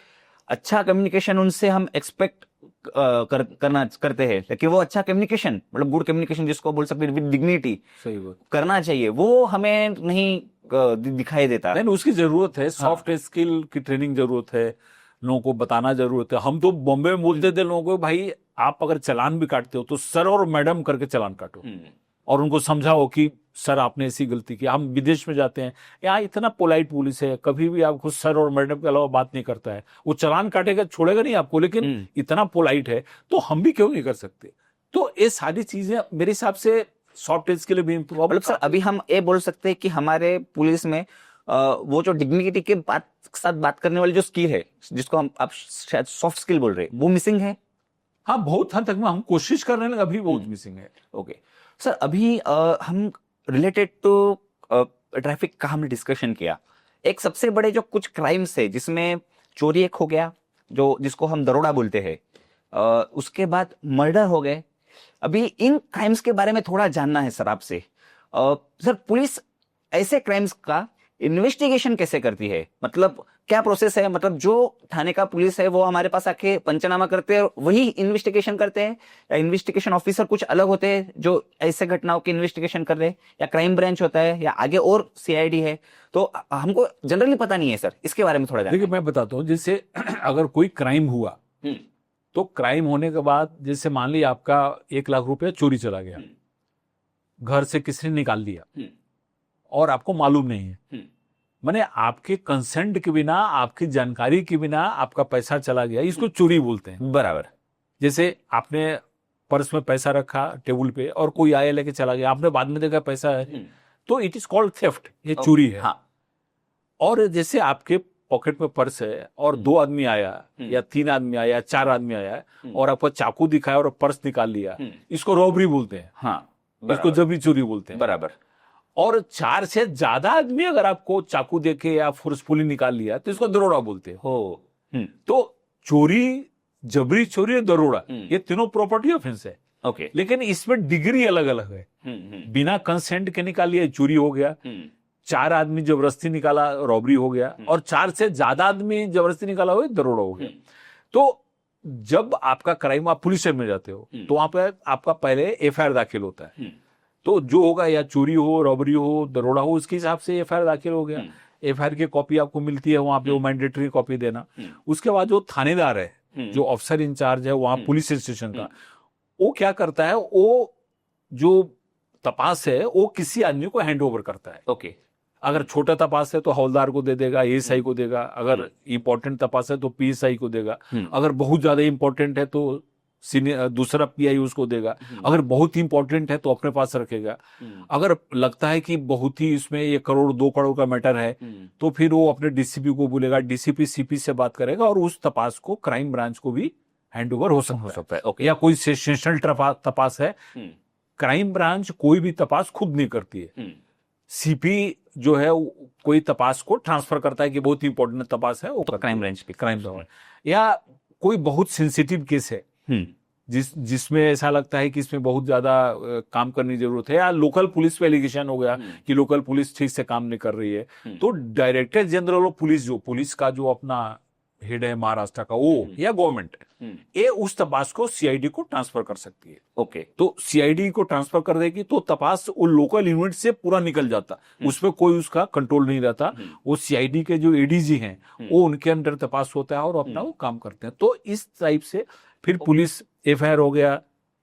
अच्छा कम्युनिकेशन उनसे हम एक्सपेक्ट करते हैं, लेकिन वो अच्छा कम्युनिकेशन मतलब गुड कम्युनिकेशन जिसको बोल सकते हैं विद डिग्निटी सही बात करना चाहिए, वो हमें नहीं दिखाई देता। नहीं, उसकी जरूरत है। सॉफ्ट स्किल की ट्रेनिंग जरूरत है, लोगों को बताना जरूरत है। हम तो बॉम्बे में बोलते थे लोगों को भाई आप अगर चालान भी काटते हो तो सर और मैडम करके चालान काटो और उनको समझाओ कि सर आपने ऐसी गलती की। हम विदेश में जाते हैं, यहाँ इतना पोलाइट पुलिस है, कभी भी आपको सर और मैडम के अलावा बात नहीं करता है। वो चालान काटेगा, छोड़ेगा नहीं आपको, लेकिन इतना पोलाइट है, तो हम भी क्यों नहीं कर सकते? तो ये सारी चीजें मेरे हिसाब से सॉफ्ट स्किल के लिए भी इम्प्रूव। मतलब सर अभी हम ये बोल सकते हैं कि हमारे पुलिस में वो जो डिग्निटी के साथ बात करने वाली जो स्किल है, जिसको आप शायद सॉफ्ट स्किल बोल रहे हैं, वो मिसिंग है। हाँ, बहुत हद तक हम कोशिश कर रहे हैं, अभी बहुत मिसिंग है। ओके सर, अभी हम रिलेटेड टू ट्रैफिक का हमने डिस्कशन किया। एक सबसे बड़े जो कुछ क्राइम्स है जिसमें चोरी एक हो गया, जो जिसको हम दरोड़ा बोलते हैं, उसके बाद मर्डर हो गए। अभी इन क्राइम्स के बारे में थोड़ा जानना है सर आपसे। सर पुलिस ऐसे क्राइम्स का इन्वेस्टिगेशन कैसे करती है? मतलब क्या प्रोसेस है? मतलब जो थाने का पुलिस है वो हमारे पास आके पंचनामा करते हैं, वही इन्वेस्टिगेशन करते हैं, या इन्वेस्टिगेशन ऑफिसर कुछ अलग होते हैं जो ऐसे घटनाओं की इन्वेस्टिगेशन कर रहे हैं, या क्राइम ब्रांच होता है, या आगे और सीआईडी है? तो हमको जनरली पता नहीं है सर, इसके बारे में थोड़ा देखिए मैं बताता हूँ। जैसे अगर कोई क्राइम हुआ तो क्राइम होने के बाद जैसे मान लीजिए आपका 1 लाख रुपया चोरी चला गया, घर से किसी ने निकाल लिया और आपको मालूम नहीं है, माने आपके कंसेंट के बिना, आपकी जानकारी के बिना आपका पैसा चला गया, इसको चोरी बोलते हैं। बराबर। जैसे आपने पर्स में पैसा रखा टेबल पे और कोई आया लेके चला गया, आपने बाद में देखा पैसा है, तो इट इज कॉल्ड थेफ्ट, ये चोरी है। हाँ। और जैसे आपके पॉकेट में पर्स है और 2 आदमी आया या 3 आदमी आया, 4 आदमी आया और आपको चाकू दिखाया और पर्स निकाल लिया, इसको रॉबरी बोलते हैं। हाँ, इसको जबरी चोरी बोलते हैं। बराबर। और 4 से ज्यादा आदमी अगर आपको चाकू देके या फोर्सफुली निकाल लिया तो इसको दरोड़ा बोलते हैं। हो तो चोरी, जबरी चोरी और दरोड़ा, ये तीनों प्रॉपर्टी ऑफेंस है, ओके लेकिन इसमें डिग्री अलग अलग है। बिना कंसेंट के निकालिए चोरी हो गया, 4 आदमी जबरदस्ती निकाला रॉबरी हो गया, और 4 से ज्यादा आदमी जबरदस्ती निकाला हो दरोड़ा हो गया। तो जब आपका क्राइम, आप पुलिस स्टेशन में जाते हो तो वहां पे आपका पहले एफआईआर दाखिल होता है। तो जो होगा, या चोरी हो, रॉबरी हो, दरोड़ा हो, उसके हिसाब से एफआईआर दाखिल हो गया। एफआईआर की कॉपी आपको मिलती है वहां पे, वो मैंडेटरी कॉपी देना। उसके बाद जो थानेदार है, जो ऑफिसर इंचार्ज है वहां पुलिस स्टेशन का, वो क्या करता है, वो जो तपास है वो किसी आदमी को हैंड ओवर करता है। ओके अगर छोटा तपास है तो हवलदार को दे देगा, एएसआई को देगा। अगर इंपॉर्टेंट तपास है तो पीएसआई को देगा। अगर बहुत ज्यादा इंपॉर्टेंट है तो सीनियर दूसरा पीआई उसको देगा। अगर बहुत इंपॉर्टेंट है तो अपने पास रखेगा। अगर लगता है कि बहुत ही इसमें 1 करोड़ 2 करोड़ का मैटर है तो फिर वो अपने डीसीपी को बोलेगा, डीसीपी सीपी से बात करेगा और उस तपास को क्राइम ब्रांच को भी हैंड ओवर हो सकता है। ओके या कोई सेशनल तपास है, क्राइम ब्रांच कोई भी तपास खुद नहीं करती है। सीपी जो है कोई तपास को ट्रांसफर करता है कि बहुत इंपॉर्टेंट तपास है वो तो क्राइम ब्रांच पे क्राइम ब्रांच। या कोई बहुत सेंसिटिव केस है जिसमें ऐसा लगता है कि इसमें बहुत ज्यादा काम करने की जरूरत है, या लोकल पुलिस पे एलिगेशन हो गया कि लोकल पुलिस ठीक से काम नहीं कर रही है, तो डायरेक्टर जनरल ऑफ पुलिस, जो पुलिस का जो अपना हेड है महाराष्ट्र का, वो या गवर्नमेंट ये उस तपास को सीआईडी को ट्रांसफर कर सकती है। ओके तो सीआईडी को ट्रांसफर कर देगी तो तपास वो लोकल यूनिट से पूरा निकल जाता, उसमें कोई उसका कंट्रोल नहीं रहता। वो सीआईडी के जो एडीजी हैं वो उनके अंडर तपास होता है और अपना वो काम करते हैं। तो इस टाइप से फिर पुलिस एफआईआर हो गया,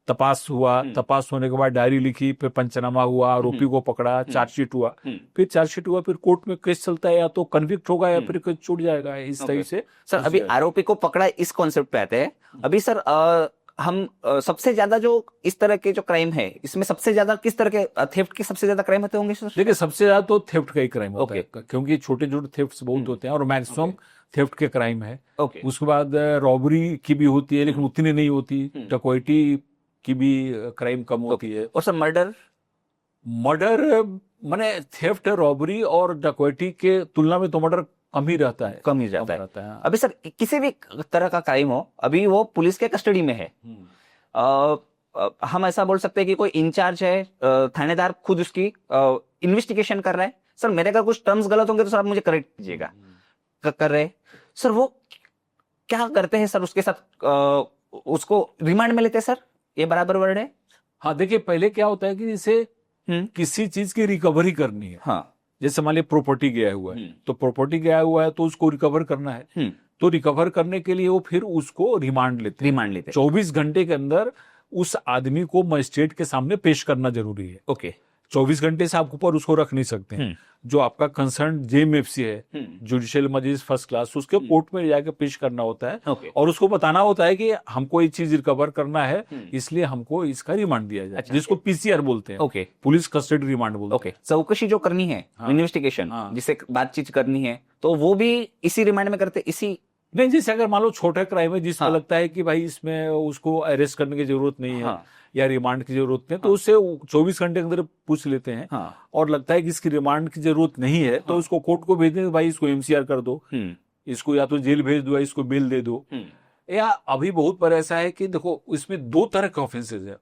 तपास हुआ, तपास होने के बाद डायरी लिखी, फिर पंचनामा हुआ, आरोपी को पकड़ा, चार्जशीट हुआ, फिर चार्जशीट हुआ, फिर कोर्ट में केस चलता है, या तो कन्विक्ट होगा या फिर केस छूट जाएगा। इस तरह से सर अभी आरोपी को पकड़ा, इस कॉन्सेप्ट पे आते हैं। अभी सर हम सबसे ज्यादा जो इस तरह के जो क्राइम है, इसमें सबसे ज्यादा किस तरह के थेफ्ट के सबसे ज्यादा क्राइम होते होंगे सर? देखिए, सबसे ज्यादा तो थेफ्ट का ही क्राइम होता है, क्योंकि छोटे छोटे थेफ्ट बहुत होते हैं और मैक्सिमम थेफ्ट के क्राइम है। उसके बाद रॉबरी की भी होती है लेकिन उतनी नहीं होती, डकैती की भी क्राइम कम होती है। और सर मर्डर माने थेफ्ट, रॉबरी और डकैती के तुलना में तो मर्डर कम ही रहता है, कम ही रहता है। अभी सर किसी भी तरह का क्राइम हो, अभी वो पुलिस के कस्टडी में है, हम ऐसा बोल सकते हैं कि कोई इंचार्ज है, थानेदार खुद उसकी इन्वेस्टिगेशन कर रहा है। सर मेरे अगर कुछ टर्म्स गलत होंगे तो सर आप मुझे करेक्ट कीजिएगा। कर रहे सर, वो क्या करते हैं सर उसके साथ? उसको रिमांड में लेते हैं सर, ये बराबर वर्ड है? हाँ, देखिए, पहले क्या होता है कि जैसे किसी चीज की रिकवरी करनी है। हाँ, जैसे मान लीजिए प्रॉपर्टी गया हुआ है, तो प्रॉपर्टी गया हुआ है तो उसको रिकवर करना है। तो रिकवर करने के लिए वो फिर उसको रिमांड लेते 24 घंटे के अंदर उस आदमी को मजिस्ट्रेट के सामने पेश करना जरूरी है। ओके 24 घंटे से आप ऊपर उसको रख नहीं सकते। जो आपका कंसर्न जेएमएफसी है, जुडिशियल मजिस्ट्रेट फर्स्ट क्लास, उसके कोर्ट में जाकर पेश करना होता है और उसको बताना होता है कि हमको ये चीज रिकवर करना है, इसलिए हमको इसका रिमांड दिया जाए, जिसको पीसीआर बोलते हैं, पुलिस कस्टडी रिमांड बोलते हैं। चौकशी जो करनी है, इन्वेस्टिगेशन जिसे बातचीत करनी है, तो वो भी इसी रिमांड में करते? इसी नहीं, जैसे अगर मान लो छोटा क्राइम है जिसमें लगता है कि भाई इसमें उसको अरेस्ट करने की जरूरत नहीं है या रिमांड की जरूरत नहीं है, तो उससे 24 घंटे के अंदर पूछ लेते हैं। और लगता है कि इसकी रिमांड की जरूरत नहीं है तो उसको कोर्ट को भेज दें, भाई इसको एमसीआर कर दो, इसको या तो जेल भेज दो या इसको बेल दे दो। या अभी बहुत बार ऐसा है कि देखो, इसमें 2 तरह के ऑफेंसेज है।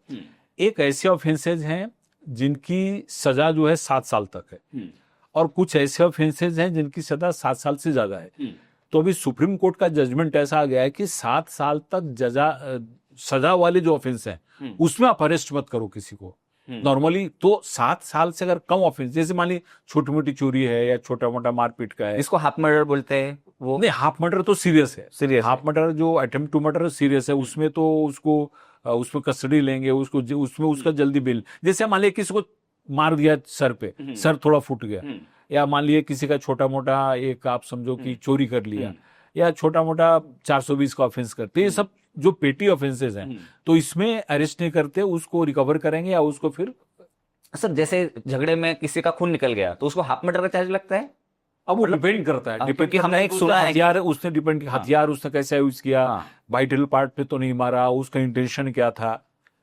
एक ऐसे ऑफेंसेज हैं जिनकी सजा जो है 7 साल तक है, और कुछ ऐसे ऑफेंसेज हैं जिनकी सजा 7 साल से ज्यादा है। तो अभी सुप्रीम कोर्ट का जजमेंट ऐसा आ गया है कि 7 साल तक सजा वाले जो ऑफेंस है उसमें आप अरेस्ट मत करो किसी को नॉर्मली। तो 7 साल से अगर कम ऑफेंस, जैसे मान ली छोटी मोटी चोरी है या छोटा मोटा मारपीट का है, इसको हाफ मर्डर बोलते हैं। वो नहीं, हाफ मर्डर तो सीरियस है। हाफ मर्डर जो अटेम्प्ट टू मर्डर सीरियस है, उसमें तो उसमें कस्टडी लेंगे, उसमें उसका जल्दी बेल। जैसे मान लिया किसी को मार दिया सर पे, सर थोड़ा फूट गया, या मान लिया किसी का छोटा मोटा एक आप समझो कि चोरी कर लिया, या छोटा मोटा 420 का ऑफेंस करते, ये सब जो पेटी ऑफेंसेस हैं, तो इसमें अरेस्ट नहीं करते, उसको रिकवर करेंगे या उसको फिर। सर जैसे झगड़े में किसी का खून निकल गया तो उसको हाफ मर्डर का चार्ज लगता है? अब वो डिपेंड करता है, क्योंकि हमने एक सुना है हथियार उसने डिपेंड, हथियार उसने कैसे यूज किया, वाइटल पार्ट पे तो नहीं मारा, उसका इंटेंशन क्या था,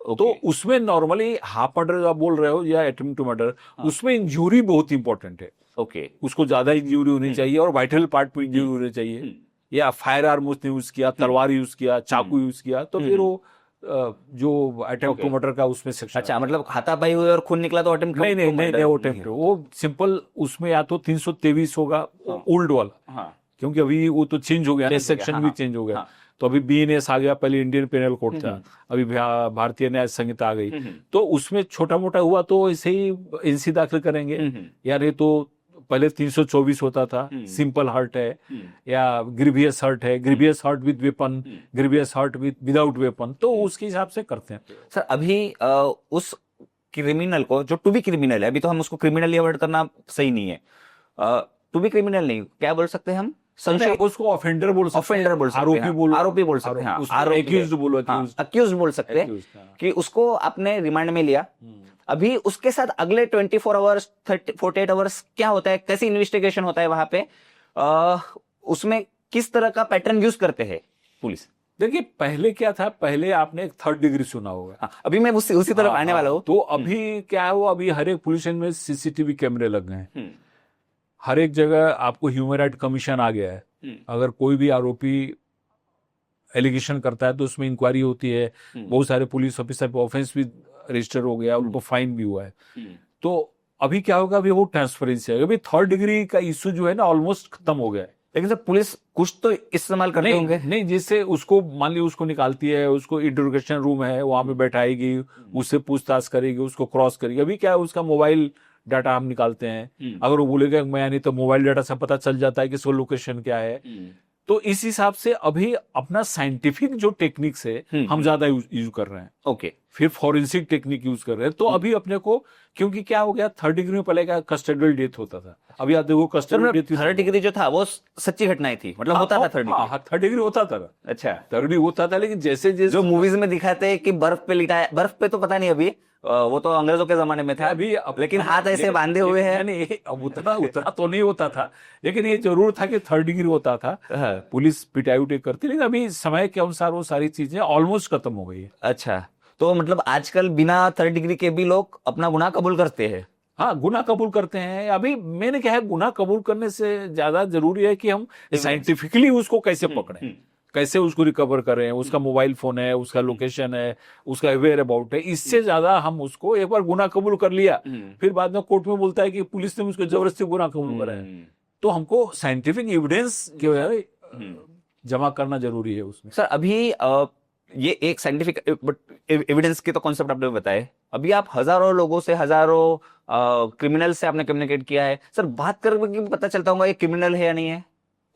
तो उसमें नॉर्मली हाफ मर्डर आप बोल रहे हो या अटेम्प्ट टू मर्डर, उसमें इंजरी बहुत इंपॉर्टेंट है। ओके, उसको ज्यादा इंजरी होनी चाहिए और वाइटल पार्ट पे इंजरी होनी चाहिए, या फायर आर्म उसने यूज किया, तलवार यूज किया, चाकू यूज किया, तो फिर वो जो अटेम्प्ट टू मर्डर का उसमें सेक्शन। अच्छा, मतलब हाथापाई हुई और खून निकला तो अटेम्प्ट? नहीं नहीं नहीं, वो अटेम्प्ट, वो सिंपल उसमें या तो 323 होगा ओल्ड वाला, क्योंकि अभी वो तो चेंज हो गया, सेक्शन भी चेंज हो गया। तो अभी BNS आ गया, पहले इंडियन पेनल कोड था, अभी भारतीय न्याय संहिता आ गई, तो उसमें छोटा मोटा हुआ तो ऐसे ही NC दाखिल करेंगे। यार ये तो पहले 324 होता था, सिंपल हर्ट है या ग्रीवियस हर्ट है, grievous hurt with weapon, grievous hurt without weapon, तो उसके हिसाब से करते हैं। सर अभी उस क्रिमिनल को, जो टू बी क्रिमिनल है, अभी तो हम उसको क्रिमिनल अवॉइड करना सही नहीं है, टू बी क्रिमिनल नहीं, क्या बोल सकते हैं हम? संशय, उसको ऑफेंडर बोल सकते हैं, ऑफेंडर बोल सकते हैं, आरोपी बोल सकते हैं, एक्यूज्ड बोलो, अक्यूज्ड बोल सकते हैं कि उसको आपने रिमांड में लिया, अभी उसके साथ अगले 24 आवर्स 48 आवर्स क्या होता है, कैसी इन्वेस्टिगेशन होता है वहां पे, उसमें किस तरह का पैटर्न यूज करते हैं पुलिस? देखिए पहले क्या था, पहले आपने एक 3rd डिग्री सुना होगा। अभी मैं उसी तरफ आने वाला हूँ। तो अभी क्या है, वो अभी हर एक पुलिस स्टेशन में CCTV कैमरे लग गए हैं, हर एक जगह आपको ह्यूमन राइट कमीशन आ गया है। अगर कोई भी आरोपी एलिगेशन करता है तो उसमें इंक्वायरी होती है, बहुत सारे पुलिस ऑफिसर पे ऑफेंस भी रजिस्टर हो गया, उनको फाइन भी हुआ है। तो अभी क्या होगा, अभी वो ट्रांसपेरेंसी है, अभी 3rd डिग्री का इश्यू जो है ना ऑलमोस्ट खत्म हो गया है। लेकिन सर पुलिस कुछ तो इस्तेमाल करते होंगे? नहीं, जिससे उसको मान ली उसको निकालती है, उसको इंटरोगेशन रूम है, वहां पे बैठाएगी, उससे पूछताछ करेगी, उसको क्रॉस करेगी। अभी क्या है, उसका मोबाइल डाटा हम निकालते हैं, अगर वो बोलेगा मैं नहीं, तो मोबाइल डाटा से पता चल जाता है कि इसको लोकेशन क्या है। तो इस हिसाब से अभी अपना साइंटिफिक जो टेक्निक्स है हम ज्यादा यूज कर रहे हैं। ओके, फिर फॉरेंसिक टेक्निक यूज कर रहे हैं। तो अभी अपने को, क्योंकि क्या हो गया, 3rd डिग्री में पहले क्या कस्टोडियल डेथ होता था, अभी आप देखो कस्टोडियल डेथ। 3rd डिग्री जो था वो सच्ची घटनाएं थी, मतलब होता था 3rd डिग्री? 3rd डिग्री होता था। अच्छा, 3rd डिग्री होता था, लेकिन जैसे जैसे जो मूवीज में दिखाते हैं कि बर्फ पे लिटा है, बर्फ पे तो पता नहीं, अभी वो तो अंग्रेजों के जमाने में था, अभी लेकिन हाथ ऐसे बांधे हुए हैं। नहीं, अब उतना तो नहीं होता था, लेकिन ये जरूर था कि 3rd डिग्री होता था, पुलिस पिटाई उटाई करती, लेकिन अभी समय के अनुसार वो सारी चीजें ऑलमोस्ट खत्म हो गई है। अच्छा, तो मतलब आजकल बिना 3rd डिग्री के भी लोग अपना गुनाह कबूल करते हैं? हाँ, गुनाह कबूल करते हैं। अभी मैंने क्या है, गुनाह कबूल करने से ज्यादा जरूरी है कि हम साइंटिफिकली उसको कैसे पकड़ें, कैसे उसको रिकवर करें, उसका मोबाइल फोन है, उसका लोकेशन है, उसका अवेयर अबाउट है। इससे ज्यादा हम उसको, एक बार गुनाह कबूल कर लिया, फिर बाद में कोर्ट में बोलता है कि पुलिस ने मुझको जबरदस्ती गुनाह कबूल कराया, तो हमको साइंटिफिक एविडेंस जमा करना जरूरी है उसमें। सर अभी ये एक साइंटिफिक एविडेंस के तो कॉन्सेप्ट आपने बताए, अभी आप हजारों लोगों से, हजारों क्रिमिनल से आपने कम्युनिकेट किया है, सर बात करके पता चलता होगा ये क्रिमिनल है या नहीं है,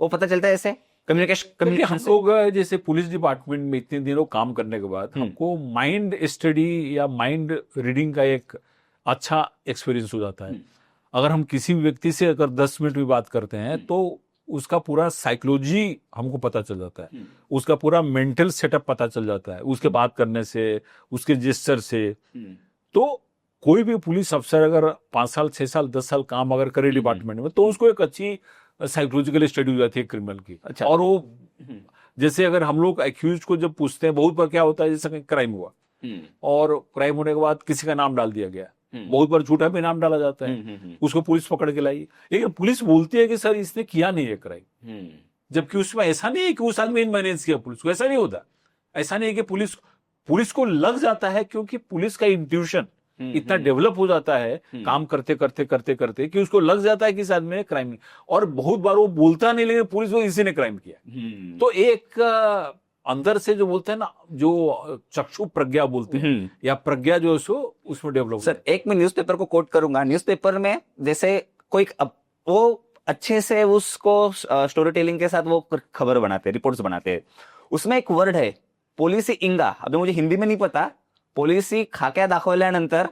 वो पता चलता है ऐसे कम्युनिकेशन हम लोग जैसे पुलिस डिपार्टमेंट में इतने दिनों काम करने के बाद हमको माइंड स्टडी या माइंड रीडिंग का एक अच्छा एक्सपीरियंस हो जाता है। अगर हम किसी भी व्यक्ति से अगर 10 मिनट भी बात करते हैं तो उसका पूरा साइकोलॉजी हमको पता चल जाता है, उसका पूरा मेंटल सेटअप पता चल जाता है उसके बात करने से, उसके जेस्चर से। तो कोई भी पुलिस अफसर अगर 5 साल 6 साल 10 साल काम अगर करे डिपार्टमेंट में, तो उसको एक अच्छी साइकोलॉजिकल स्टडी हो जाती है क्रिमिनल की। अच्छा। और वो जैसे अगर हम लोग एक्यूज को जब पूछते हैं, बहुत बार क्या होता है, जैसे क्राइम हुआ और क्राइम होने के बाद किसी का नाम डाल दिया गया, बहुत बार झूठा भी नाम डाला जाता है, उसको पुलिस पकड़ के लाई, लेकिन पुलिस बोलती है कि सर इसने किया नहीं है क्राइम, जबकि उसमें ऐसा नहीं है कि उस आदमी मैनेज किया पुलिस को, ऐसा नहीं होता। ऐसा नहीं है कि पुलिस को लग जाता है, क्योंकि पुलिस का इंट्यूशन इतना डेवलप हो जाता है काम करते करते करते करते कि उसको लग जाता है कि इस आदमी ने क्राइम नहीं, और बहुत बार वो बोलता नहीं, लेकिन पुलिस को इसी ने क्राइम किया। तो एक अंदर से जो बोलते हैं ना, जो चक्षु प्रज्ञा बोलते हैं या प्रज्ञा जो है उसमें डेवलप। सर एक मैं न्यूज़पेपर को कोट करूंगा, न्यूज़पेपर में जैसे कोई वो अच्छे से उसको स्टोरी टेलिंग के साथ वो खबर बनाते हैं, रिपोर्ट्स बनाते हैं, उसमें एक वर्ड है पोलिसी इंगा, अभी मुझे हिंदी में नहीं पता, पोलिसी खाक्या दाखवल्यानंतर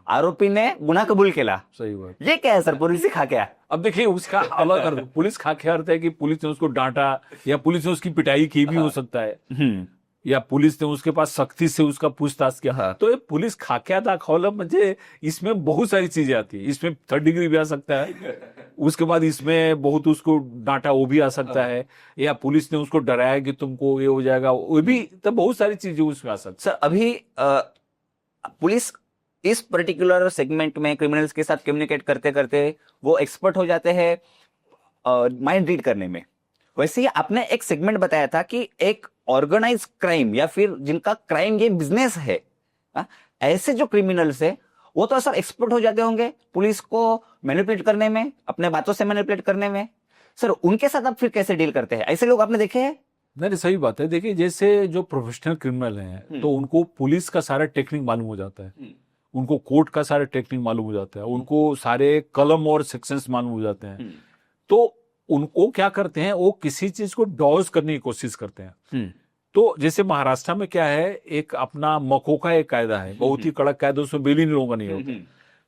आरोपीने गुन्हा कबूल केला। सही बात। ये क्या है सर, पोलिसी खाक्या? अब देखिए उसका अलग अर्थ, पुलिस खाक्या अर्थ है कि पुलिस ने उसको डांटा या पुलिस ने उसकी पिटाई की भी हो सकता है, या पुलिस ने उसके पास सख्ती से उसका पूछताछ किया। तो ये पुलिस खाक्या दाखवलं म्हणजे इसमें बहुत सारी चीजें आती है, इसमें 3rd डिग्री भी आ सकता है, उसके बाद इसमें बहुत उसको डांटा वो भी आ सकता है, या पुलिस ने उसको डराया कि तुमको ये हो जाएगा, वो भी, तो बहुत सारी चीजें उसमें आ सकती है। सर अभी पुलिस इस पर्टिकुलर सेगमेंट में क्रिमिनल्स के साथ कम्युनिकेट करते करते वो एक्सपर्ट हो जाते हैं माइंड रीड करने में। वैसे ही आपने एक सेगमेंट बताया था कि एक ऑर्गेनाइज क्राइम या फिर जिनका क्राइम ये बिजनेस है, ऐसे जो क्रिमिनल्स है वो तो सर एक्सपर्ट हो जाते होंगे पुलिस को मैनिपुलेट करने में, अपने बातों से मैनिपुलेट करने में। सर उनके साथ आप फिर कैसे डील करते हैं? ऐसे लोग आपने देखे हैं? नहीं, सही बात है। देखिए, जैसे जो प्रोफेशनल क्रिमिनल हैं तो उनको पुलिस का सारा टेक्निक मालूम हो जाता है, उनको कोर्ट का सारा टेक्निक मालूम हो जाता है, उनको सारे कलम और सेक्शंस मालूम हो जाते हैं। तो उनको क्या करते हैं, वो किसी चीज को डॉज करने की कोशिश करते हैं। तो जैसे महाराष्ट्र में क्या है, एक अपना मकोका एक कायदा है, बहुत ही कड़क कायदा, उसमें बेल ही नहीं लोगों नहीं होता।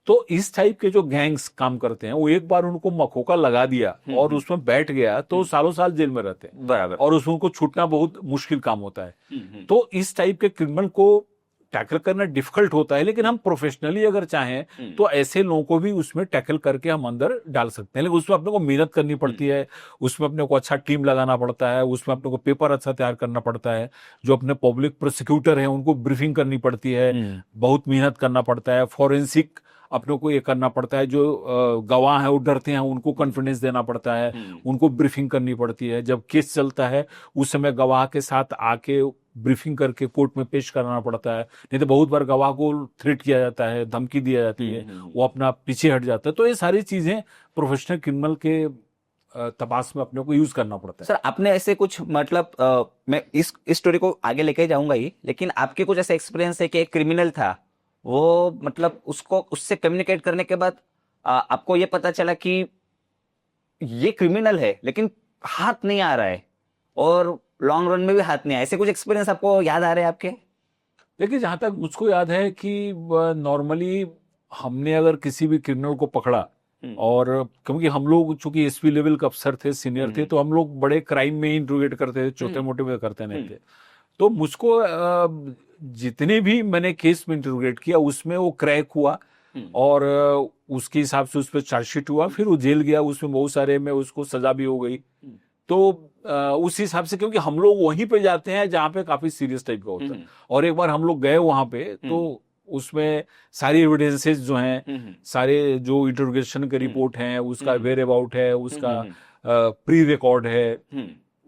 तो इस टाइप के जो गैंग्स काम करते हैं, वो एक बार उनको मकोका लगा दिया और उसमें बैठ गया तो सालों साल जेल में रहते हैं, बराबर, और उसमें उनको छूटना बहुत मुश्किल काम होता है। तो इस टाइप के क्रिमिनल को टैकल करना डिफिकल्ट होता है, लेकिन हम प्रोफेशनली अगर चाहें तो ऐसे लोगों को भी उसमें टैकल करके हम अंदर डाल सकते हैं। लेकिन उसमें अपने को मेहनत करनी पड़ती है, उसमें अपने को अच्छा टीम लगाना पड़ता है, उसमें अपने को पेपर अच्छा तैयार करना पड़ता है, जो अपने पब्लिक प्रोसिक्यूटर हैं उनको ब्रीफिंग करनी पड़ती है, बहुत मेहनत करना पड़ता है, फॉरेंसिक अपने को ये करना पड़ता है, जो गवाह है वो डरते हैं उनको कॉन्फिडेंस देना पड़ता है, उनको ब्रीफिंग करनी पड़ती है। जब केस चलता है उस समय गवाह के साथ आके ब्रीफिंग करके कोर्ट में पेश कराना पड़ता है, नहीं तो बहुत बार गवाह को थ्रेट किया जाता है, धमकी दी जाती है, वो अपना पीछे हट जाता है। तो ये सारी चीजें प्रोफेशनल क्रिमिनल के तपास में अपने को यूज करना पड़ता है। सर आपने ऐसे कुछ मतलब मैं इस स्टोरी को आगे लेके जाऊंगा ही, लेकिन आपके कुछ ऐसे एक्सपीरियंस है कि एक क्रिमिनल था, वो मतलब उसको उससे कम्युनिकेट करने के बाद आपको ये पता चला कि ये क्रिमिनल है लेकिन हाथ नहीं आ रहा है, और लॉन्ग रन में भी हाथ नहीं आया, ऐसे कुछ एक्सपीरियंस आपको याद आ रहे हैं आपके? देखिए, जहां तक मुझको याद है कि नॉर्मली हमने अगर किसी भी क्रिमिनल को पकड़ा, और क्योंकि हम लोग चूंकि एसपी लेवल के अफसर थे, सीनियर थे, तो हम लोग बड़े क्राइम में इंट्रोगेट करते थे, छोटे मोटे में करते नहीं थे। तो मुझको जितने भी मैंने केस में इंट्रोगेट किया उसमें वो क्रैक हुआ, और उसके हिसाब से उस पर चार्जशीट हुआ, फिर वो जेल गया, उसमें बहुत सारे में उसको सजा भी हो गई। तो उस हिसाब से, क्योंकि हम लोग वहीं पे जाते हैं जहां पे काफी सीरियस टाइप का होता है, और एक बार हम लोग गए वहां पे तो उसमें सारी एविडेंसेस जो हैं, सारे जो इंटरोगेशन के रिपोर्ट हैं, उसका वेयर अबाउट है, उसका प्री रिकॉर्ड है,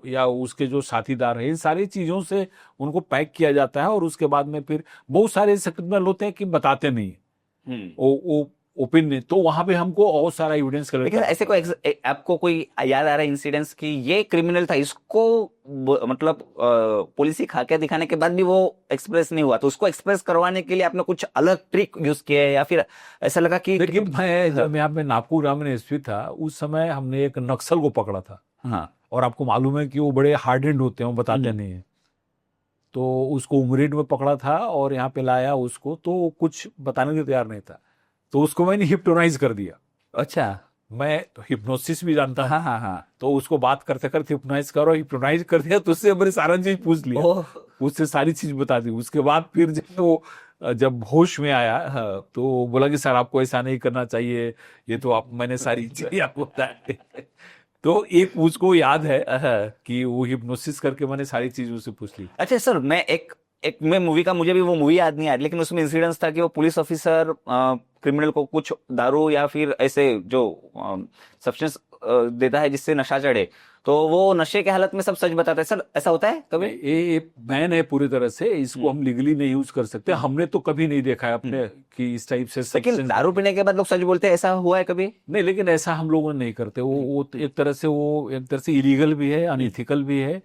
या उसके जो साथीदार है, इन सारी चीजों से उनको पैक किया जाता है। और उसके बाद में फिर बहुत सारे ऐसे क्रिमिनल होते हैं कि बताते नहीं, वो ओपन नहीं, तो वहां पे हमको और सारा एविडेंस कर। लेकिन ऐसे कोई आपको कोई याद आ रहा है इंसिडेंस कि ये क्रिमिनल था, इसको मतलब पुलिस खा के दिखाने के बाद भी वो एक्सप्रेस नहीं हुआ, तो उसको एक्सप्रेस करवाने के लिए आपने कुछ अलग ट्रिक यूज किया है, या फिर ऐसा लगा कि? देखिए, मैं जब यहाँ पे नागपुर ग्रामीण में एसपी था उस समय हमने एक नक्सल को पकड़ा था। हाँ, और आपको मालूम है कि वो बड़े हार्ड एंड होते हैं, वो बताते नहीं है। तो उसको उमरेड में पकड़ा था और यहाँ पे लाया उसको, तो कुछ बताने के तैयार नहीं था, तो उसको मैंने हिप्नोटाइज कर दिया। अच्छा, मैं तो हिप्नोसिस भी जानता हूँ। हाँ हाँ हाँ, तो उसको बात करते करते हिप्नोटाइज कर दिया, तो उससे मैंने सारा चीज पूछ लिया, उससे सारी चीज बता दी। उसके बाद फिर जब होश में आया, तो बोला कि सर आपको ऐसा नहीं करना चाहिए, ये तो मैंने सारी चीजें आपको बताई। तो एक मुझको याद है कि वो हिप्नोसिस करके मैंने सारी चीज उससे पूछ ली। अच्छा सर, मैं एक मैं मूवी का, मुझे भी वो मूवी याद नहीं आ रही, लेकिन उसमें इंसिडेंस था कि वो पुलिस ऑफिसर क्रिमिनल को कुछ दारू या फिर ऐसे जो सब्सटेंस देता है जिससे नशा चढ़े, तो वो नशे के हालत में सब सच बताता है। सर ऐसा होता है कभी? ये बैन है पूरी तरह से, इसको हम लीगली नहीं यूज कर सकते। हमने तो कभी नहीं देखा है अपने कि इस टाइप से। लेकिन दारू पीने के बाद लोग सच बोलते हैं, ऐसा हुआ है कभी? नहीं, लेकिन ऐसा हम लोगों ने नहीं करते। वो एक तरह से इलीगल भी है, अनइथिकल भी है।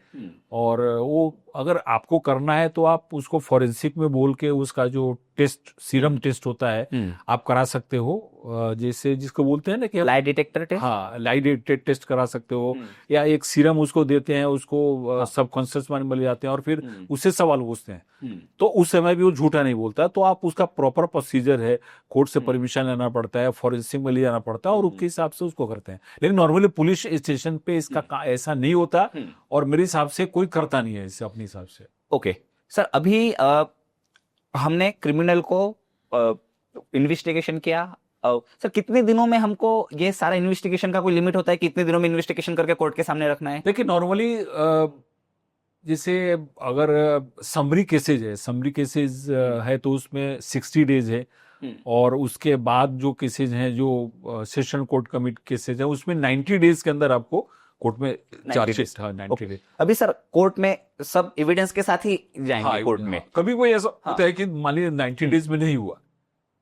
और वो अगर आपको करना है तो आप उसको फॉरेंसिक में बोल के उसका जो टेस्ट, सीरम टेस्ट होता है, आप करा सकते हो। जैसे जिसको बोलते हैं ना कि लाई डिटेक्टर टेस्ट, हाँ, लाई डिटेक्टर टेस्ट करा सकते हो, या एक सीरम उसको देते हैं, उसको सबकॉन्शियस माइंड में ले जाते हैं और फिर उससे सवाल पूछते हैं, तो उस समय भी वो झूठा नहीं बोलता। तो आप उसका प्रॉपर प्रोसीजर है, कोर्ट से परमिशन लेना पड़ता है, फॉरेंसिक में ले जाना पड़ता है, और उसके हिसाब से उसको करते हैं। लेकिन नॉर्मली पुलिस स्टेशन पे इसका ऐसा नहीं होता, और मेरे हिसाब से कोई करता नहीं है इससे अपने हिसाब से। ओके सर, अभी हमने क्रिमिनल को इन्वेस्टिगेशन किया। सर कितने दिनों में हमको ये सारा इन्वेस्टिगेशन का कोई लिमिट होता है कि कितने दिनों में इन्वेस्टिगेशन करके कोर्ट के सामने रखना है? देखिए, नॉर्मली जैसे अगर समरी केसेज है तो उसमें 60 डेज है, और उसके बाद जो केसेज हैं जो सेशन कोर्ट कमिट केसेज है उसमें 90 डेज के अंदर आपको कोर्ट में 90 चार्जशीट 90 डेज। अभी सर कोर्ट में सब एविडेंस के साथ ही जाएंगे हाँ, कोर्ट में। कभी कोई ऐसा होता है कि मान लीजिए 90 डेज में नहीं हुआ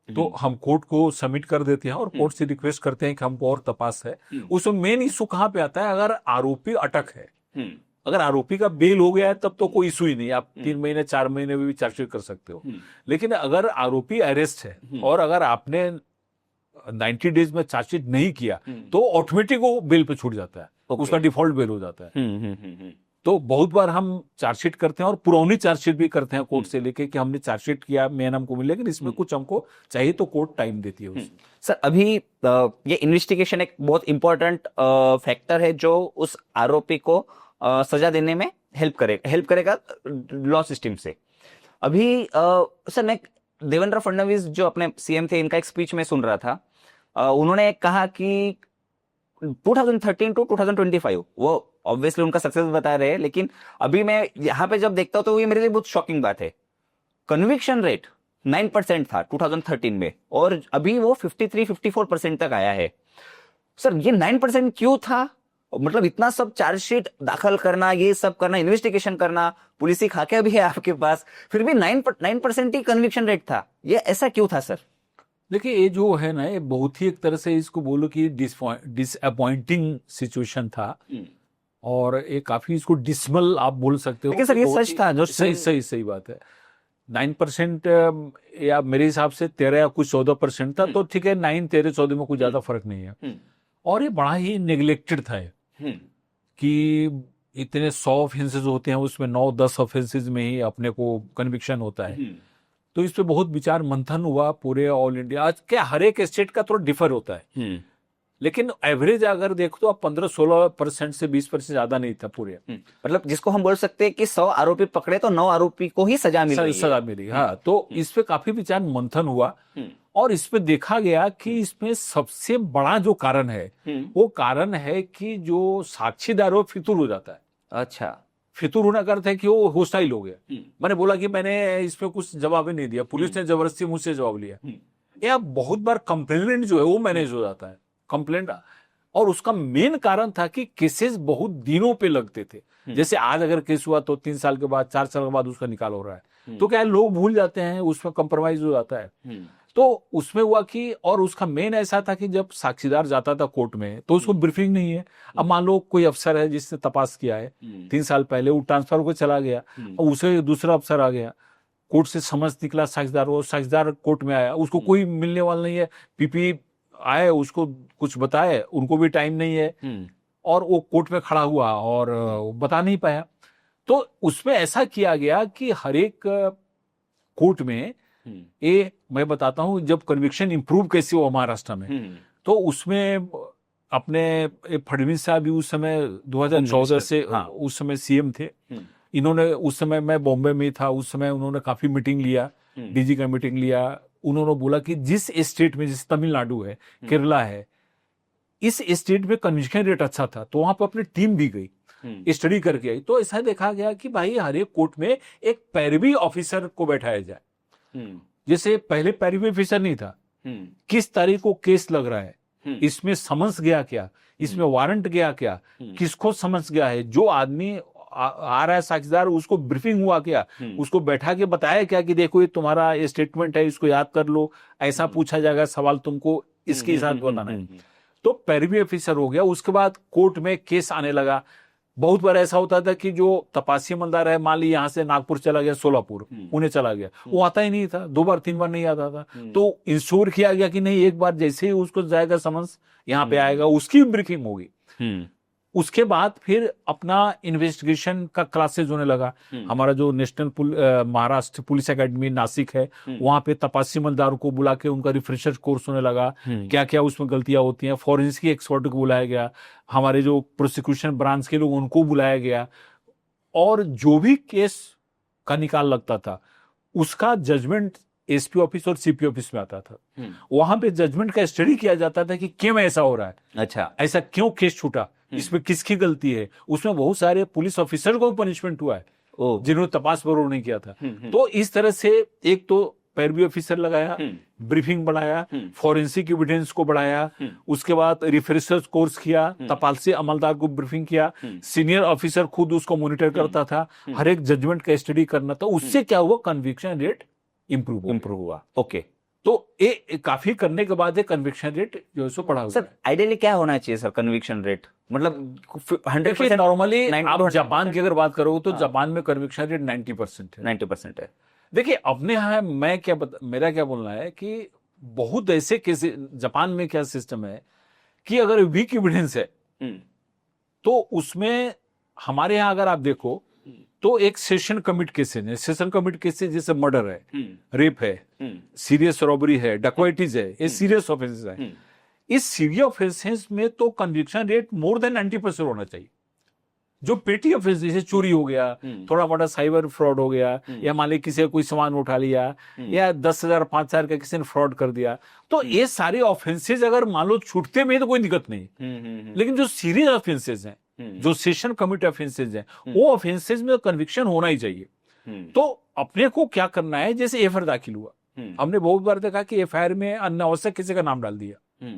तो हम कोर्ट को सबमिट कर देते हैं और कोर्ट से रिक्वेस्ट करते हैं कि हमको और तपास है। उसमें मेन इशू कहाँ पे आता है, अगर आरोपी अटक है, अगर आरोपी का बेल हो गया है तब तो कोई इशू ही नहीं, आप 3 महीने 4 महीने में भी चार्जशीट कर सकते हो। लेकिन अगर आरोपी अरेस्ट है और अगर आपने 90 डेज में चार्जशीट नहीं किया तो ऑटोमेटिक वो बेल पे छूट जाता है, उसका डिफॉल्ट बेल हो जाता है। तो बहुत बार हम चार्जशीट करते हैं और पुरानी चार्जशीट भी करते हैं कोर्ट से लेके कि हमने चार्जशीट किया, मेन हमको मिले, लेकिन इसमें कुछ हमको चाहिए तो कोर्ट टाइम देती है उसमें। सर अभी ये इन्वेस्टिगेशन एक बहुत इंपॉर्टेंट फैक्टर है जो उस आरोपी को सजा देने में हेल्प करेगा लॉ सिस्टम से। अभी सर मैं देवेंद्र फडणवीस जो अपने सीएम थे, इनका एक स्पीच में सुन रहा था, उन्होंने कहा कि 2013 टू 2025 वो ऑब्वियसली उनका सक्सेस बता रहे हैं, लेकिन अभी मैं यहाँ पे जब देखता हूँ तो ये मेरे लिए बहुत शॉकिंग बात है। कन्विक्शन रेट 9% था 2013 में और अभी वो 53-54% तक आया है। सर ये 9% क्यों था? मतलब इतना सब चार्जशीट दाखिल करना, ये सब करना, इन्वेस्टिगेशन करना, पुलिस खाके भी है आपके पास, फिर भी 9% ही कन्विक्शन रेट था, ये ऐसा क्यों था सर? देखिए ये जो है ना, ये बहुत ही एक तरह से इसको बोलो कि डिसअपॉइंटिंग सिचुएशन था और ये काफी इसको डिसमल आप बोल सकते हो। लेकिन सर ये सच था जो सही बात है। 9% या मेरे हिसाब से 13 या कुछ 14% था, तो ठीक है, 9, 13, 14 में कुछ ज्यादा फर्क नहीं है। और ये बड़ा ही नेग्लेक्टेड था कि इतने 100 ऑफेंसेस होते हैं उसमें 9-10 ऑफेंसेस में ही अपने को कन्विक्शन होता है। तो इस पे बहुत विचार मंथन हुआ पूरे ऑल इंडिया। आज क्या हर एक स्टेट का थोड़ा डिफर होता है, लेकिन एवरेज अगर देखो तो आप 15-16% से 20% ज्यादा नहीं था पूरे। मतलब जिसको हम बोल सकते हैं कि 100 आरोपी पकड़े तो 9 आरोपी को ही सजा मिली। हाँ, तो इस पे काफी विचार मंथन हुआ और इस पे देखा गया कि इसमें सबसे बड़ा जो कारण है वो कारण है कि जो साक्षीदार वो फितूर हो जाता है। अच्छा, फितूर होना का अर्थ है कि वो होस्टाइल हो गया। मैंने बोला कि मैंने इसमें कुछ जवाब ही नहीं दिया, पुलिस ने जबरदस्ती मुझसे जवाब लिया। या बहुत बार कंप्लेंट जो है वो मैनेज हो जाता है, कंप्लेंट। और उसका मेन कारण था कि केसेस बहुत दिनों पे लगते थे। जैसे आज अगर केस हुआ तो 3 साल के बाद, 4 साल के बाद उसका निकाल हो रहा है, तो क्या है, लोग भूल जाते हैं, उसमें कंप्रोमाइज हो जाता है। तो उसमें हुआ कि, और उसका मेन ऐसा था कि जब साक्षीदार जाता था कोर्ट में तो उसको ब्रीफिंग नहीं है। अब मान लो कोई अफसर है जिसने तपास किया है 3 साल पहले, वो ट्रांसफर होकर चला गया और उसे दूसरा अफसर आ गया, कोर्ट से समझ निकला साक्षीदार, वो साक्षीदार कोर्ट में आया, उसको कोई मिलने वाला नहीं है, पीपी आए उसको कुछ बताए, उनको भी टाइम नहीं है, और वो कोर्ट में खड़ा हुआ और बता नहीं पाया। तो उसमें ऐसा किया गया कि हर एक कोर्ट में ये मैं बताता हूं, जब कन्विक्शन इंप्रूव कैसे हुआ महाराष्ट्र में, तो उसमें अपने फडणवीस साहब भी उस समय 2014 से उस समय सीएम थे। इन्होंने उस समय, मैं बॉम्बे में था उस समय, उन्होंने काफी मीटिंग लिया, डीजी का मीटिंग लिया। उन्होंने बोला कि जिस स्टेट में, जैसे तमिलनाडु है, केरला है, इस स्टेट में कन्विक्शन रेट अच्छा था, तो वहां पर अपनी टीम भी गई, स्टडी करके आई। तो ऐसा देखा गया कि भाई हर एक कोर्ट में एक पैरवी ऑफिसर को बैठाया जाए। जैसे पहले पैरवी ऑफिसर नहीं था, किस तारीख को केस लग रहा है, इसमें समन्स गया क्या, इसमें वारंट गया क्या, किसको समन्स गया है, जो आदमी आ रहा है साक्षीदार, उसको ब्रीफिंग हुआ क्या, उसको बैठा के बताया क्या कि देखो ये तुम्हारा ये स्टेटमेंट है, इसको याद कर लो, ऐसा पूछा जाएगा सवाल, तुमको इसके हिसाब से बताना है। तो पैरवी ऑफिसर हो गया। उसके बाद कोर्ट में केस आने लगा। बहुत बार ऐसा होता था कि जो तपासी अमलदार है, मान ली यहाँ से नागपुर चला गया, सोलापुर, पुणे चला गया, वो आता ही नहीं था, 2 बार 3 बार नहीं आता था। तो इंश्योर किया गया कि नहीं, एक बार जैसे ही उसको जाएगा समन्स, यहाँ पे आएगा, उसकी ब्रीफिंग होगी। उसके बाद फिर अपना इन्वेस्टिगेशन का क्लासेस होने लगा। हमारा जो national Maharashtra police academy Nashik है, वहां पे तपासी अमलदारों को बुला के उनका रिफ्रेशर कोर्स होने लगा, क्या क्या उसमें गलतियां होती हैं। फॉरेंसिक एक्सपर्ट को बुलाया गया, हमारे जो प्रोसिक्यूशन ब्रांच के लोग उनको बुलाया गया, और जो भी केस का निकाल लगता था उसका जजमेंट एसपी ऑफिस और सीपी ऑफिस में आता था। वहां पे जजमेंट का स्टडी किया जाता था कि क्यों ऐसा हो रहा है, अच्छा ऐसा क्यों केस छूटा, इसमें किसकी गलती है, उसमें बहुत सारे पुलिस ऑफिसर को पनिशमेंट हुआ है जिन्होंने तपास बरोबर नहीं किया था। तो इस तरह से एक तो पैरवी ऑफिसर लगाया, ब्रीफिंग बढ़ाया, फॉरेंसिक एविडेंस को बढ़ाया, उसके बाद रिफ्रेशर कोर्स किया, तपालसी अमलदार को ब्रीफिंग किया, सीनियर ऑफिसर खुद उसको मॉनिटर करता था, हर एक जजमेंट का स्टडी करना था। उससे क्या हुआ, कन्विक्शन रेट इंप्रूव हुआ। ओके, तो ये काफी करने के बाद कन्विक्शन रेट जो है सो बढ़ा हुआ सर आइडियली क्या होना चाहिए सर कन्विक्शन रेट? मतलब 100% नॉर्मली 90 आप जापान की अगर बात करोगे तो जापान में कन्विक्शन रेट 90% है। 90% है। देखिए अपने यहाँ मेरा क्या बोलना है कि बहुत ऐसे केसेस, जापान में क्या सिस्टम है कि अगर वीक एविडेंस है तो उसमें हमारे यहाँ अगर आप देखो तो एक सेशन कमिट केसेस है, सेशन कमिट केसेस जैसे मर्डर है, रेप है, सीरियस रॉबरी है, डकैतीज है, ये सीरियस ऑफेंसेस है। इस सीरियस ऑफेंसेस में तो कन्विक्शन रेट मोर देन 90% होना चाहिए। जो पेटी ऑफेंस जैसे चोरी हो गया, थोड़ा बड़ा साइबर फ्रॉड हो गया, या मान लीजिए किसी का कोई सामान उठा लिया, या 10,000 5,000 का किसी ने फ्रॉड कर दिया, तो ये सारे ऑफेंसेस अगर मान लो छूटते में तो कोई दिक्कत नहीं। लेकिन जो सीरियस ऑफेंसेस हैं, जो सेशन कमिट ऑफेंसेस हैं, वो ऑफेंसेस में कन्विक्शन होना ही चाहिए। तो अपने को क्या करना है, जैसे एफआईआर दाखिल हुआ, हमने बहुत बार देखा कि एफआईआर में अनावश्यक किसी का नाम डाल दिया।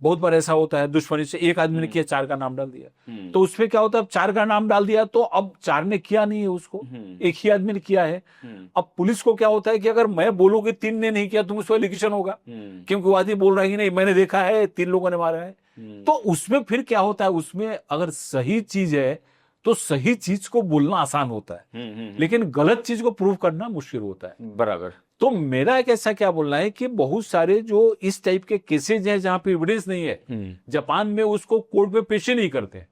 बहुत बार ऐसा होता है, दुश्मनी से एक आदमी ने किया, 4 का नाम डाल दिया। तो उसमें क्या होता है, अब 4 का नाम डाल दिया तो अब 4 ने किया नहीं है उसको, एक ही आदमी ने किया है। अब पुलिस को क्या होता है कि अगर मैं बोलूं कि 3 ने नहीं किया तो मुझ पर एलिगेशन होगा, क्योंकि वो आदमी बोल रहा है कि नहीं मैंने देखा है 3 लोगों ने मारा है। तो उसमें फिर क्या होता है, उसमें अगर सही चीज है तो सही चीज को बोलना आसान होता है, लेकिन गलत चीज को प्रूव करना मुश्किल होता है। बराबर। तो मेरा एक ऐसा क्या बोलना है कि बहुत सारे जो इस टाइप के केसेज हैं जहां पे एविडेंस नहीं है, जापान में उसको कोर्ट में पेश ही नहीं करते।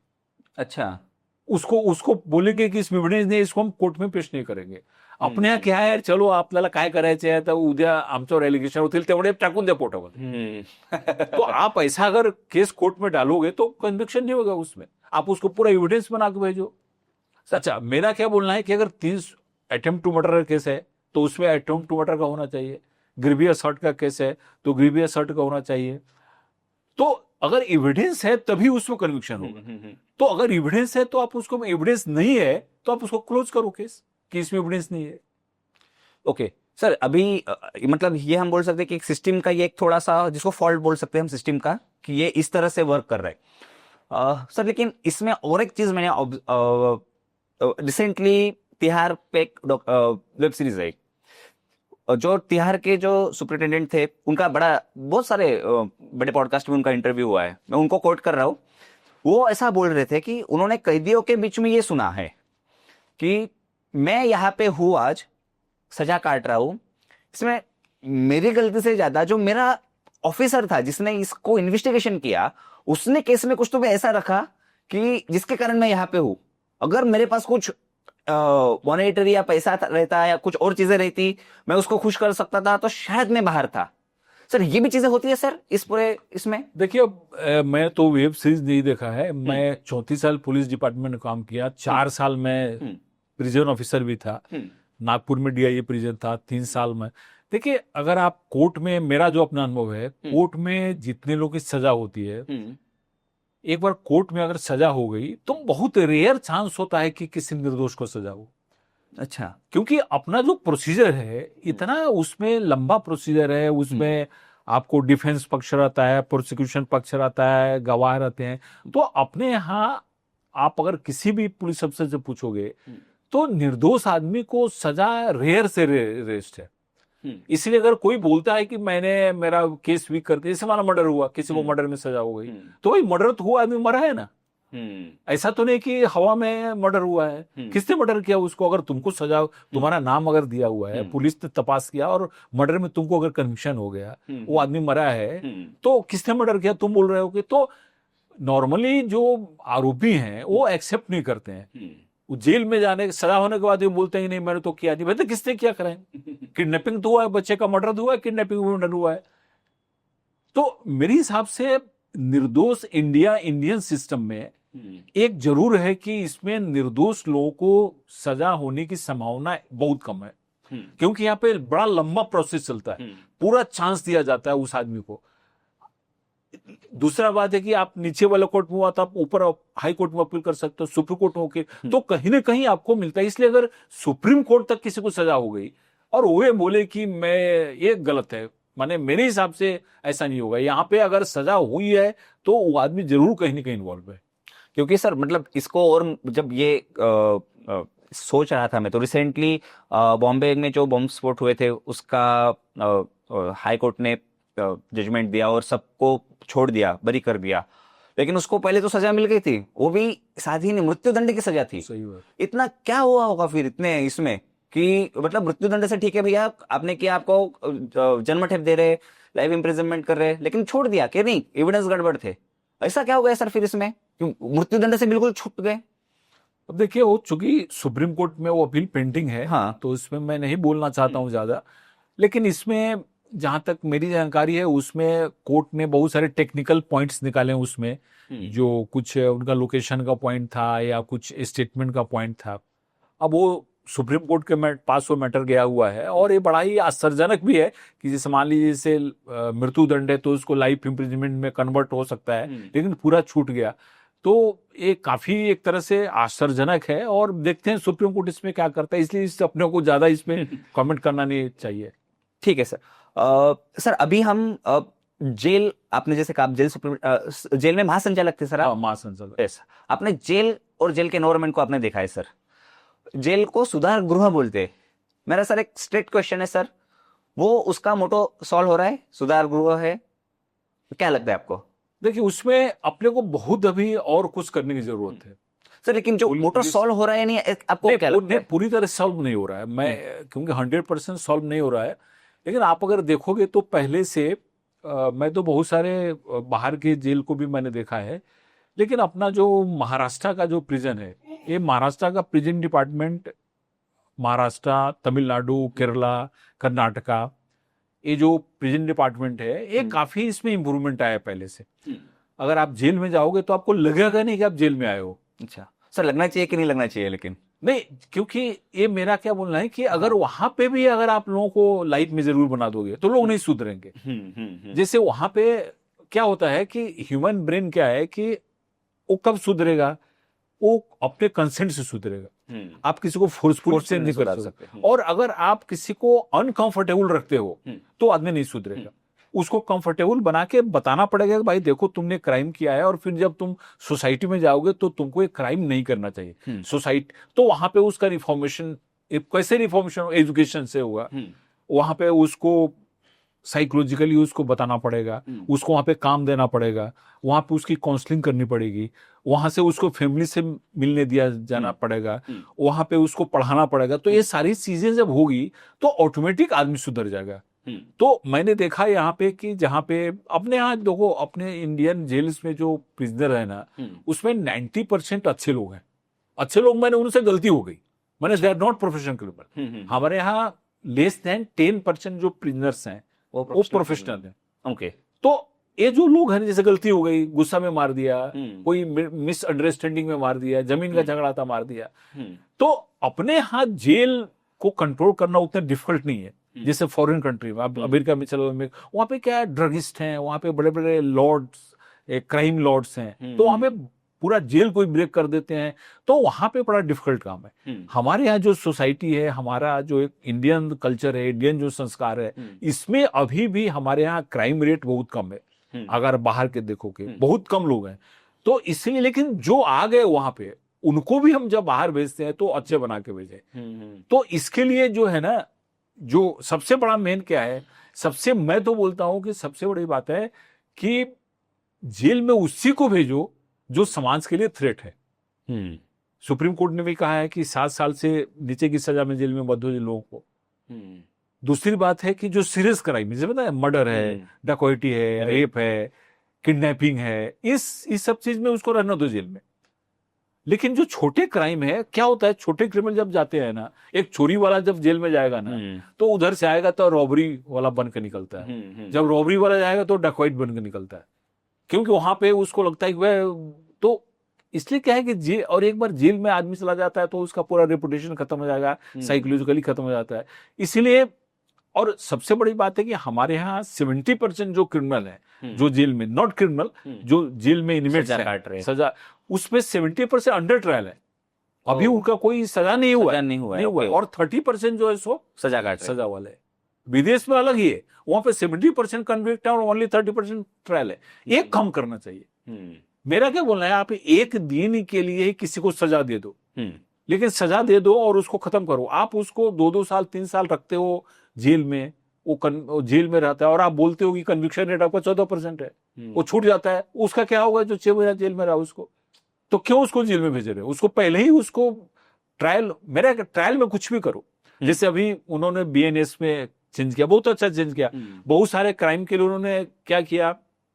अच्छा, उसको बोलेंगे कि इसमें एविडेंस नहीं, इसको हम कोर्ट में पेश नहीं करेंगे। अपने यहाँ क्या है, चलो आपल्याला काय करायचं आहे तर उद्या आमच्यावर एलिगेशन होतील तेवढे टाकून द्या पोटावर। तो आप ऐसा अगर केस कोर्ट में डालोगे तो कन्विक्शन नहीं होगा उसमें, आप उसको पूरा एविडेंस बना के भेजो। अच्छा, मेरा क्या बोलना है कि अगर 3 अटेम्प्ट टू मर्डर का केस है तो उसमें अटेम्प्ट टू मर्डर का होना चाहिए, ग्रीवियस असॉल्ट का केस है तो ग्रीवियस असॉल्ट का होना चाहिए। तो अगर एविडेंस है तभी उसमें कन्विक्शन होगा। तो अगर एविडेंस है तो आप उसको, एविडेंस नहीं है तो आप उसको क्लोज करो केस कि इसमें एविडेंस नहीं है। ओके सर, अभी मतलब ये हम बोल सकते हैं कि एक सिस्टम का ये एक थोड़ा सा जिसको फॉल्ट बोल सकते हैं हम सिस्टम का, कि ये इस तरह से वर्क कर रहा है। सर लेकिन इसमें और एक चीज मैंने रिसेंटली तिहाड़ पे एक वेब सीरीज है, जो तिहाड़ के जो सुपरिटेंडेंट थे उनका बहुत सारे बड़े पॉडकास्ट में उनका इंटरव्यू हुआ है, मैं उनको कोट कर रहा हूँ। वो ऐसा बोल रहे थे कि उन्होंने कैदियों के बीच में ये सुना है कि मैं यहाँ पे हूँ, आज सजा काट रहा हूँ, इसमें मेरी गलती से ज्यादा जो मेरा ऑफिसर था जिसने इसको इन्वेस्टिगेशन किया, उसने केस में कुछ तो भी ऐसा रखा कि जिसके कारण मैं यहाँ पे हूँ। अगर मेरे पास कुछ मॉनिटरी या पैसा रहता या कुछ और चीजें रहती, मैं उसको खुश कर सकता था, तो शायद मैं बाहर था। सर ये भी चीजें होती है सर इस पूरे इसमें? देखिए मैं तो वेब सीरीज नहीं देखा है, मैं 34 साल पुलिस डिपार्टमेंट में काम किया, 4 साल में प्रिजन ऑफिसर भी था, नागपुर में डीआईए प्रिजन था 3 साल में। देखिए अगर आप कोर्ट में, मेरा जो अपना अनुभव है, कोर्ट में जितने लोगों की सजा होती है, एक बार कोर्ट में अगर सजा हो गई तो बहुत रेयर चांस होता है कि किसी निर्दोष को सजा हो। अच्छा, क्योंकि अपना जो प्रोसीजर है इतना उसमें लंबा प्रोसीजर है, उसमें आपको डिफेंस पक्ष रहता है, प्रोसिक्यूशन पक्ष रहता है, गवाह रहते हैं। तो अपने यहाँ आप अगर किसी भी पुलिस अफसर से पूछोगे तो निर्दोष आदमी को सजा रेयर से रेस्ट है। इसलिए अगर कोई बोलता है कि मैंने मेरा केस वीक करके, जैसे हमारा मर्डर हुआ, किसी को मर्डर में सजा हो गई, तो वही मर्डर तो हुआ, आदमी मरा है ना। ऐसा तो नहीं कि हवा में मर्डर हुआ है, किसने मर्डर किया उसको अगर तुमको सजा, तुम्हारा नाम अगर दिया हुआ है, पुलिस ने तपास किया और मर्डर में तुमको अगर कन्विक्शन हो गया, वो आदमी मरा है, तो किसने मर्डर किया तुम बोल रहे हो कि। तो नॉर्मली जो आरोपी हैं वो एक्सेप्ट नहीं करते हैं, वो जेल में जाने सजा होने के बाद ये बोलते हैं नहीं मैंने तो किया नहीं। भाई किसने किया कराएं, किडनैपिंग तो हुआ है, बच्चे का मर्डर हुआ है, किडनैपिंग मर्डर हुआ है। तो मेरे हिसाब से निर्दोष इंडियन सिस्टम में एक जरूर है कि इसमें निर्दोष लोगों को सजा होने की संभावना बहुत कम है, क्योंकि यहाँ पे बड़ा लंबा प्रोसेस चलता है, पूरा चांस दिया जाता है उस आदमी को। दूसरा बात है कि आप नीचे वाले कोर्ट में हुआ तो आप ऊपर हाई कोर्ट में अपील कर सकते हो, सुप्रीम कोर्ट में होके तो कहीं ना कहीं आपको मिलता है। इसलिए अगर सुप्रीम कोर्ट तक किसी को सजा हो गई और वो बोले कि मैं ये गलत है, माने मेरे हिसाब से ऐसा नहीं होगा, यहाँ पे अगर सजा हुई है तो वो आदमी जरूर कहीं ना कहीं इन्वॉल्व है। क्योंकि सर मतलब इसको, और जब ये सोच रहा था मैं, तो रिसेंटली बॉम्बे में जो बॉम्ब स्फोट हुए थे उसका हाई कोर्ट ने जजमेंट दिया और सबको छोड़ दिया, बरी कर दिया। लेकिन उसको पहले तो सजा मिल गई थी, वो भी साधी नहीं, मृत्युदंड की सजा थी। सही बात। इतना क्या हुआ होगा फिर इतने इसमें कि मतलब मृत्युदंड से ठीक है भैया आपने किया, आपको जन्मठेप दे रहे, लाइफ इम्प्रिजनमेंट कर रहे, लेकिन छोड़ दिया कि नहीं एविडेंस गड़बड़ थे। ऐसा क्या हो गया सर फिर इसमें, क्यों मृत्युदंड से बिल्कुल छूट गए? अब देखिए, वो चूंकि सुप्रीम कोर्ट में वो अपील पेंडिंग है, हाँ। तो इसमें मैं नहीं बोलना चाहता हूँ ज्यादा। लेकिन इसमें जहां तक मेरी जानकारी है उसमें कोर्ट ने बहुत सारे टेक्निकल पॉइंट्स निकाले हैं उसमें, जो कुछ उनका लोकेशन का पॉइंट था या कुछ स्टेटमेंट का पॉइंट था। अब वो सुप्रीम कोर्ट के पास वो मैटर गया हुआ है, और ये बड़ा ही आश्चर्यजनक भी है कि जैसे मान लीजिए जैसे मृत्युदंड है तो उसको लाइफ इम्प्रिजनमेंट में कन्वर्ट हो सकता है, लेकिन पूरा छूट गया। तो ये काफी एक तरह से आश्चर्यजनक है, और देखते हैं सुप्रीम कोर्ट इसमें क्या करता है, इसलिए इस अपने को ज्यादा इसमें कमेंट करना नहीं चाहिए। ठीक है सर। सर अभी हम जेल, आपने जैसे कहा जेल में महासंचालक थे सर आप? महासंचालक। यस। आपने जेल और जेल के एनवायरनमेंट को आपने देखा है सर। जेल को सुधार गृह बोलते हैं। मेरा सर एक स्ट्रेट क्वेश्चन है सर, वो उसका मोटो सॉल्व हो रहा है, सुधार गृह है, क्या लगता है आपको? देखिए, उसमें अपने को बहुत अभी और कुछ करने की जरूरत है सर। लेकिन जो मोटो सॉल्व हो रहा है, नहीं आपको क्या लगता है? पूरी तरह सॉल्व नहीं हो रहा है, मैं क्योंकि 100% सॉल्व नहीं हो रहा है। लेकिन आप अगर देखोगे तो पहले से मैं तो बहुत सारे बाहर के जेल को भी मैंने देखा है, लेकिन अपना जो महाराष्ट्र का जो प्रिजन है, ये महाराष्ट्र का प्रिजन डिपार्टमेंट, महाराष्ट्र, तमिलनाडु, केरला, कर्नाटका, ये जो प्रिजन डिपार्टमेंट है ये काफी इसमें इंप्रूवमेंट आया है पहले से। अगर आप जेल में जाओगे तो आपको लगेगा नहीं कि आप जेल में आए हो। अच्छा सर, लगना चाहिए कि नहीं लगना चाहिए? लेकिन नहीं, क्योंकि ये मेरा क्या बोलना है कि अगर वहां पे भी अगर आप लोगों को लाइफ में जरूर बना दोगे तो लोग नहीं सुधरेंगे। जैसे वहां पे क्या होता है कि ह्यूमन ब्रेन क्या है कि वो कब सुधरेगा, वो अपने कंसेंट से सुधरेगा। आप किसी को फोर्सफुल से नहीं कर सकते, और अगर आप किसी को अनकंफर्टेबल रखते हो तो आदमी नहीं सुधरेगा। उसको कंफर्टेबल बना के बताना पड़ेगा कि भाई देखो तुमने क्राइम किया है, और फिर जब तुम सोसाइटी में जाओगे तो तुमको एक क्राइम नहीं करना चाहिए। सोसाइटी तो वहां पे उसका रिफॉर्मेशन, कैसे रिफॉर्मेशन एजुकेशन से होगा, वहां पे उसको साइकोलॉजिकली उसको बताना पड़ेगा, उसको वहां पे काम देना पड़ेगा, वहां पे उसकी काउंसलिंग करनी पड़ेगी, वहां से उसको फैमिली से मिलने दिया जाना पड़ेगा, वहां पे उसको पढ़ाना पड़ेगा। तो ये सारी चीजें जब होगी तो ऑटोमेटिक आदमी सुधर जाएगा। तो मैंने देखा यहाँ पे कि जहाँ पे अपने यहाँ देखो, अपने इंडियन जेल्स में जो प्रिजनर है ना, उसमें 90% अच्छे लोग हैं। अच्छे लोग मैंने उनसे गलती हो गई, मैंने they are not professional criminal. हमारे यहाँ लेस देन 10% जो प्रिजनर्स हैं वो प्रोफेशनल है। ओके। तो ये जो लोग हैं, जैसे गलती हो गई, गुस्सा में मार दिया, कोई मिसअंडरस्टैंडिंग में मार दिया, जमीन का झगड़ा था मार दिया, तो अपने यहाँ जेल को कंट्रोल करना उतना डिफिकल्ट नहीं है जैसे फॉरेन कंट्री में। आप अमेरिका में चलो, वहां पे क्या ड्रगिस्ट हैं, वहां पे बड़े बड़े लॉर्ड्स, क्राइम लॉर्ड्स हैं, तो वहां पे पूरा जेल को ब्रेक कर देते हैं। तो वहां पे बड़ा डिफिकल्ट काम है। हमारे यहाँ जो सोसाइटी है, हमारा जो एक इंडियन कल्चर है, इंडियन जो संस्कार है, इसमें अभी भी हमारे यहाँ क्राइम रेट बहुत कम है। अगर बाहर के देखोगे बहुत कम लोग हैं, तो इसलिए। लेकिन जो आ गए वहां पे, उनको भी हम जब बाहर भेजते हैं तो अच्छे बना के भेजे। तो इसके लिए जो है ना, जो सबसे बड़ा मेन क्या है, मैं तो बोलता हूं कि सबसे बड़ी बात है कि जेल में उसी को भेजो जो समाज के लिए थ्रेट है। सुप्रीम कोर्ट ने भी कहा है कि 7 साल से नीचे की सजा में जेल में मत दो लोगों को। दूसरी बात है कि जो सीरियस क्राइम, जैसे पता है मर्डर है, डकैती है, रेप है, किडनैपिंग है, इस सब चीज में उसको रहना दो जेल में। लेकिन जो छोटे क्राइम है, क्या होता है, छोटे क्रिमिनल जब जाते हैं ना, एक चोरी वाला जब जेल में जाएगा ना, तो उधर से आएगा तो रॉबरी वाला बन के निकलता है। जब रॉबरी वाला जाएगा तो डकैत बन के निकलता है, क्योंकि वहां पे उसको लगता है कि वह तो। इसलिए क्या है कि जेल, और एक बार जेल में आदमी चला जाता है तो उसका पूरा रेपुटेशन खत्म हो जाएगा, साइकोलॉजिकली खत्म हो जाता है। इसलिए और सबसे बड़ी बात है कि हमारे यहाँ 70% जो क्रिमिनल है, जो जेल में, नॉट क्रिमिनल, जो जेल में इनमेट्स सजा काट रहे हैं, सजा, उसमें 70% अंडर ट्रायल है, अभी उनका कोई सजा नहीं हुआ है, नहीं हुआ है। और 30% जो है सो सजा काट रहे हैं। सजा वाले है। विदेश में अलग ही है, वहां पे 70% कन्विक्ट है और ओनली 30% ट्रायल है। एक काम करना चाहिए, मेरा क्या बोलना है, आप एक दिन के लिए ही किसी को सजा दे दो, लेकिन सजा दे दो और उसको खत्म करो। आप उसको 2-2 साल 3 साल रखते हो जेल में, वो जेल में रहता है और आप बोलते हो कि कन्विक्शन रेट आपका 14% है, वो छूट जाता है, उसका क्या होगा जो 6 महीना जेल में रहा उसको? तो क्यों उसको जेल में भेज रहे हो? उसको पहले ही उसको ट्रायल, मेरा ट्रायल में कुछ भी करो। जैसे अभी उन्होंने बीएनएस में चेंज किया, बहुत अच्छा चेंज किया, बहुत सारे क्राइम के लिए उन्होंने क्या किया,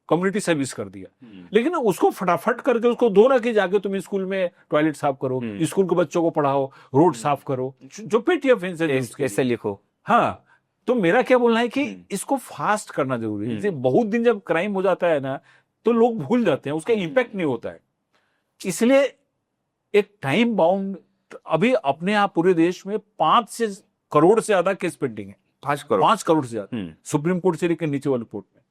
कम्युनिटी सर्विस कर दिया, लेकिन उसको फटाफट करके उसको दो ना कि जाके तुम स्कूल में टॉयलेट साफ करो, स्कूल के बच्चों को पढ़ाओ, रोड साफ करो, जो पेटी ऑफेंस है कैसे लिखो। हाँ, तो मेरा क्या बोलना है कि इसको फास्ट करना जरूरी है। बहुत दिन जब क्राइम हो जाता है ना, तो लोग भूल जाते हैं, उसका इम्पैक्ट नहीं होता है। इसलिए एक टाइम बाउंड, अभी अपने आप पूरे देश में 5 करोड़ से ज्यादा केस पेंडिंग है, 5 करोड़ से ज्यादा, सुप्रीम कोर्ट से लेकर नीचे वाले कोर्ट में।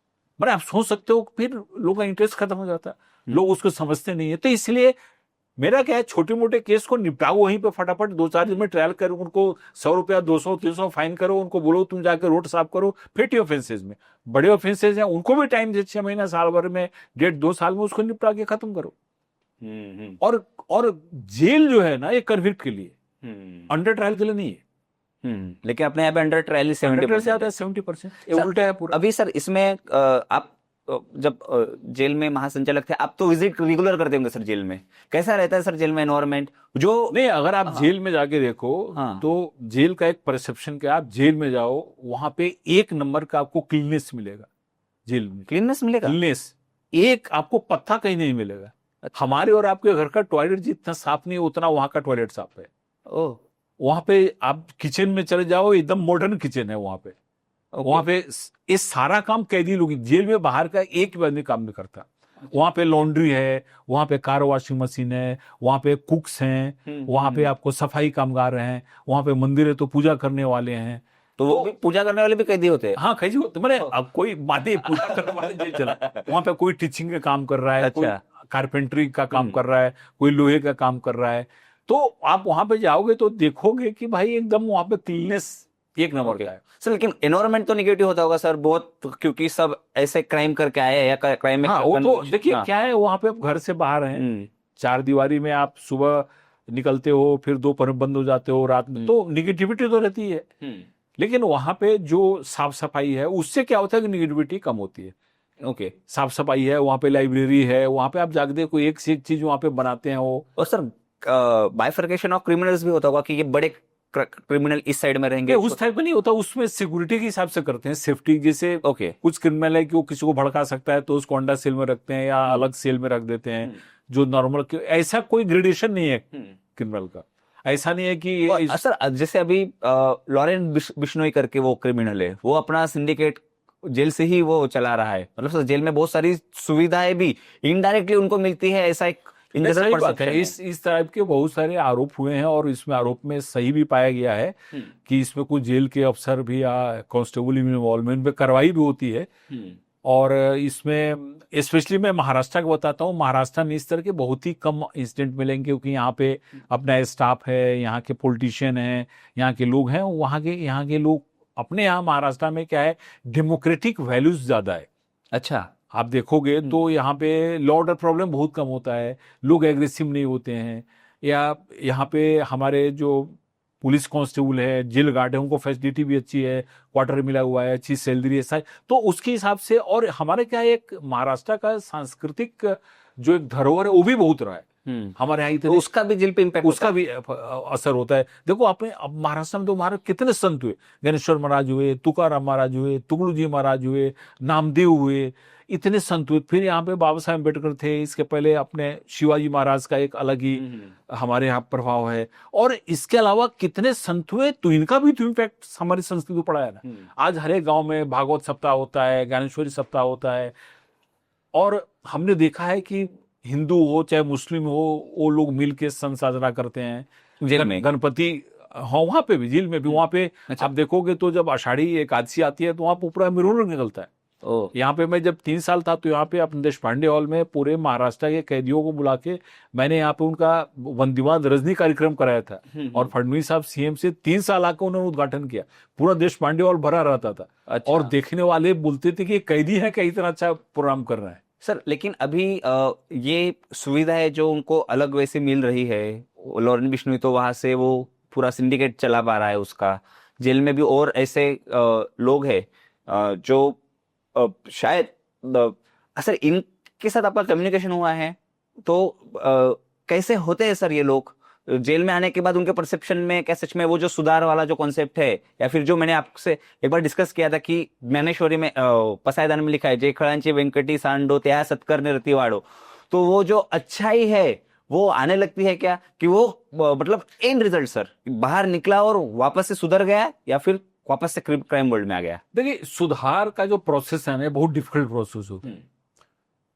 मैंने आप सोच सकते हो, फिर लोगों का इंटरेस्ट खत्म हो जाता है, लोग उसको समझते नहीं है। तो इसलिए मेरा क्या है, छोटे मोटे केस को निपटाओ वहीं पे फटाफट, 2-4 दिन में ट्रायल करो, उनको 100 रुपया 200-300 फाइन करो, उनको बोलो तुम जाकर रोड साफ करो। पेटी ऑफेंसेज में, बड़े ऑफेंसेज हैं उनको भी टाइम दे, 6 महीना साल भर में, 1.5-2 साल में उसको निपटा के खत्म करो। और जेल जो है ना, ये कन्विक्ट के लिए, अंडर ट्रायल के लिए नहीं है। लेकिन अपने यहाँ पे अंडर ट्रायल 70%। 70%, ये उल्टा है पूरा। अभी सर इसमें आप जब जेल में महासंचालक थे, आप तो विजिट रेगुलर करते होंगे सर जेल में, कैसा रहता है सर जेल में एनवायरनमेंट? जो नहीं, अगर आप जेल में जाके देखो, हाँ, तो जेल का एक परसेप्शन क्या, आप जेल में जाओ, वहां पे 1 नंबर का आपको क्लीननेस मिलेगा। जेल में क्लीननेस मिलेगा, क्लीननेस, एक आपको पत्ता कहीं नहीं मिलेगा। अच्छा। हमारे और आपके घर का टॉयलेट जितना साफ नहीं, उतना वहां का टॉयलेट साफ है। ओह, वहां पे आप किचन में चले जाओ, एकदम मॉडर्न किचन है वहां पे। वहां पे ये सारा काम कैदी लोग, जेल में बाहर का एक भी आदमी काम नहीं करता। वहां पे लॉन्ड्री है, वहां पे कार वॉशिंग मशीन है, वहां पे कुक्स हैं, वहां पे आपको सफाई कामगार हैं, वहां पे मंदिर है तो पूजा करने वाले हैं। तो वो भी पूजा करने वाले भी कैदी होते हैं? हाँ, कैदी होते, मैंने अब कोई मादे पूजा करने वाले जेल चला, वहां पे कोई टीचिंग का काम कर रहा है, कोई कारपेंटरी का काम कर रहा है, कोई लोहे का काम कर रहा है। तो आप वहां पे जाओगे तो देखोगे कि भाई एकदम वहां पे क्लीननेस 1 नंबर का है सर। लेकिन एनवायरनमेंट तो निगेटिव होता होगा सर बहुत, क्योंकि सब ऐसे क्राइम करके आए हैं या क्राइम में। हाँ, वो तो देखिए क्या है, वहां पे आप घर से बाहर हैं, 4 दीवारी में आप सुबह निकलते हो, फिर दोपहर बंद हो जाते हो, रात में, तो निगेटिविटी तो रहती है। लेकिन वहां पे जो साफ सफाई है, उससे क्या होता है कि निगेटिविटी कम होती है। ओके, साफ सफाई है, वहां पे लाइब्रेरी है, वहां पे आप जाके कोई एक से एक चीज वहां पे बनाते हैं वो। और सर बाइफर्केशन ऑफ क्रिमिनल्स भी होता होगा कि ये बड़े क्रिमिनल इस साइड में रहेंगे, उस टाइप में नहीं होता, उसमें सिक्योरिटी के हिसाब से करते हैं, सेफ्टी। जैसे ओके, कुछ क्रिमिनल है कि वो किसी को भड़का सकता है तो उसको अंडर सेल में रखते हैं या अलग सेल में रख देते हैं, जो नॉर्मल, ऐसा कोई ग्रेडेशन नहीं है क्रिमिनल का। ऐसा नहीं है कि सर जैसे अभी लॉरेंस बिश्नोई करके वो क्रिमिनल है, वो अपना सिंडिकेट जेल से ही वो चला रहा है, मतलब सर जेल में बहुत सारी सुविधाएं भी इनडायरेक्टली उनको मिलती है, ऐसा एक सही बात है। इस टाइप के बहुत सारे आरोप हुए हैं और इसमें आरोप में सही भी पाया गया है कि इसमें कुछ जेल के अफसर भी या कांस्टेबल इन्वॉल्वमेंट में कार्रवाई भी होती है। और इसमें स्पेशली मैं महाराष्ट्र का बताता हूँ, महाराष्ट्र में इस तरह के बहुत ही कम इंसिडेंट मिलेंगे, क्योंकि यहाँ पे अपना स्टाफ है, यहाँ के पॉलिटिशियन हैं, यहाँ के लोग हैं, यहाँ के लोग अपने यहाँ महाराष्ट्र में क्या है, डेमोक्रेटिक वैल्यूज ज्यादा है। अच्छा, आप देखोगे तो यहाँ पे लॉ ऑर्डर प्रॉब्लम बहुत कम होता है, लोग एग्रेसिव नहीं होते हैं, या यहाँ पे हमारे जो पुलिस कांस्टेबल है, जेल गार्ड है, उनको फैसिलिटी भी अच्छी है, क्वार्टर मिला हुआ है, अच्छी सैलरी है, तो उसके हिसाब से। और हमारे क्या है, एक महाराष्ट्र का सांस्कृतिक जो एक धरोहर है वो भी बहुत रहा है हमारे यहाँ, तो उसका भी जेल पे इम्पैक्ट, उसका भी असर होता है। देखो आपने अब महाराष्ट्र में तो हमारे कितने संत हुए, ज्ञानेश्वर महाराज हुए, तुकाराम महाराज हुए, तुगलू महाराज हुए, नामदेव हुए, इतने संत हुए। फिर यहाँ पे बाबा साहेब अम्बेडकर थे, इसके पहले अपने शिवाजी महाराज का एक अलग ही हमारे यहाँ प्रभाव है। और इसके अलावा कितने संत हुए, तो इनका भी तो इम्पैक्ट हमारी संस्कृति को पड़ा है ना। आज हर एक गांव में भागवत सप्ताह होता है, ज्ञानेश्वरी सप्ताह होता है, और हमने देखा है कि हिंदू हो चाहे मुस्लिम हो, वो लोग मिल के संत साधना करते हैं। जेल में गणपति हाँ, वहां पे भी, जेल में भी, वहां पे अच्छा। आप देखोगे तो जब आषाढ़ी एकादशी आती है तो वहां पर पूरा मिरर निकलता है। ओ, यहाँ पे मैं जब 3 साल था तो यहाँ पे अपने देशपांडे हॉल में पूरे महाराष्ट्र के कैदियों को बुला के मैंने यहाँ पे उनका वंदिवाद रजनी कार्यक्रम कराया था। और फडणवीस साहब सीएम से 3 साल आकर उन्होंने उद्घाटन किया। पूरा देशपांडे हॉल भरा रहता था। अच्छा। और देखने वाले बोलते थे कि ये कैदी है, क्या इतना अच्छा प्रोग्राम कर रहा है। सर लेकिन अभी ये सुविधाएं जो उनको अलग वैसे मिल रही है, लॉरेन बिश्नोई तो वहां से वो पूरा सिंडिकेट चला पा रहा है उसका, जेल में भी और ऐसे लोग हैं जो शायद सर इनके साथ आपका कम्युनिकेशन हुआ है तो कैसे होते हैं सर ये लोग जेल में आने के बाद? उनके परसेप्शन में क्या सच में वो जो सुधार वाला जो कॉन्सेप्ट है, या फिर जो मैंने आपसे एक बार डिस्कस किया था कि ज्ञानेश्वरी में पसायदान में लिखा है जय खळांची वेंकटी सांडो त्या सत्कर्णे रती वाढो, तो वो जो अच्छाई है वो आने लगती है क्या? कि वो मतलब एंड रिजल्ट सर बाहर निकला और वापस से सुधर गया, या फिर वापस से क्राइम वर्ल्ड में आ गया? देखिए, सुधार का जो प्रोसेस है ना, बहुत डिफिकल्ट प्रोसेस होता है।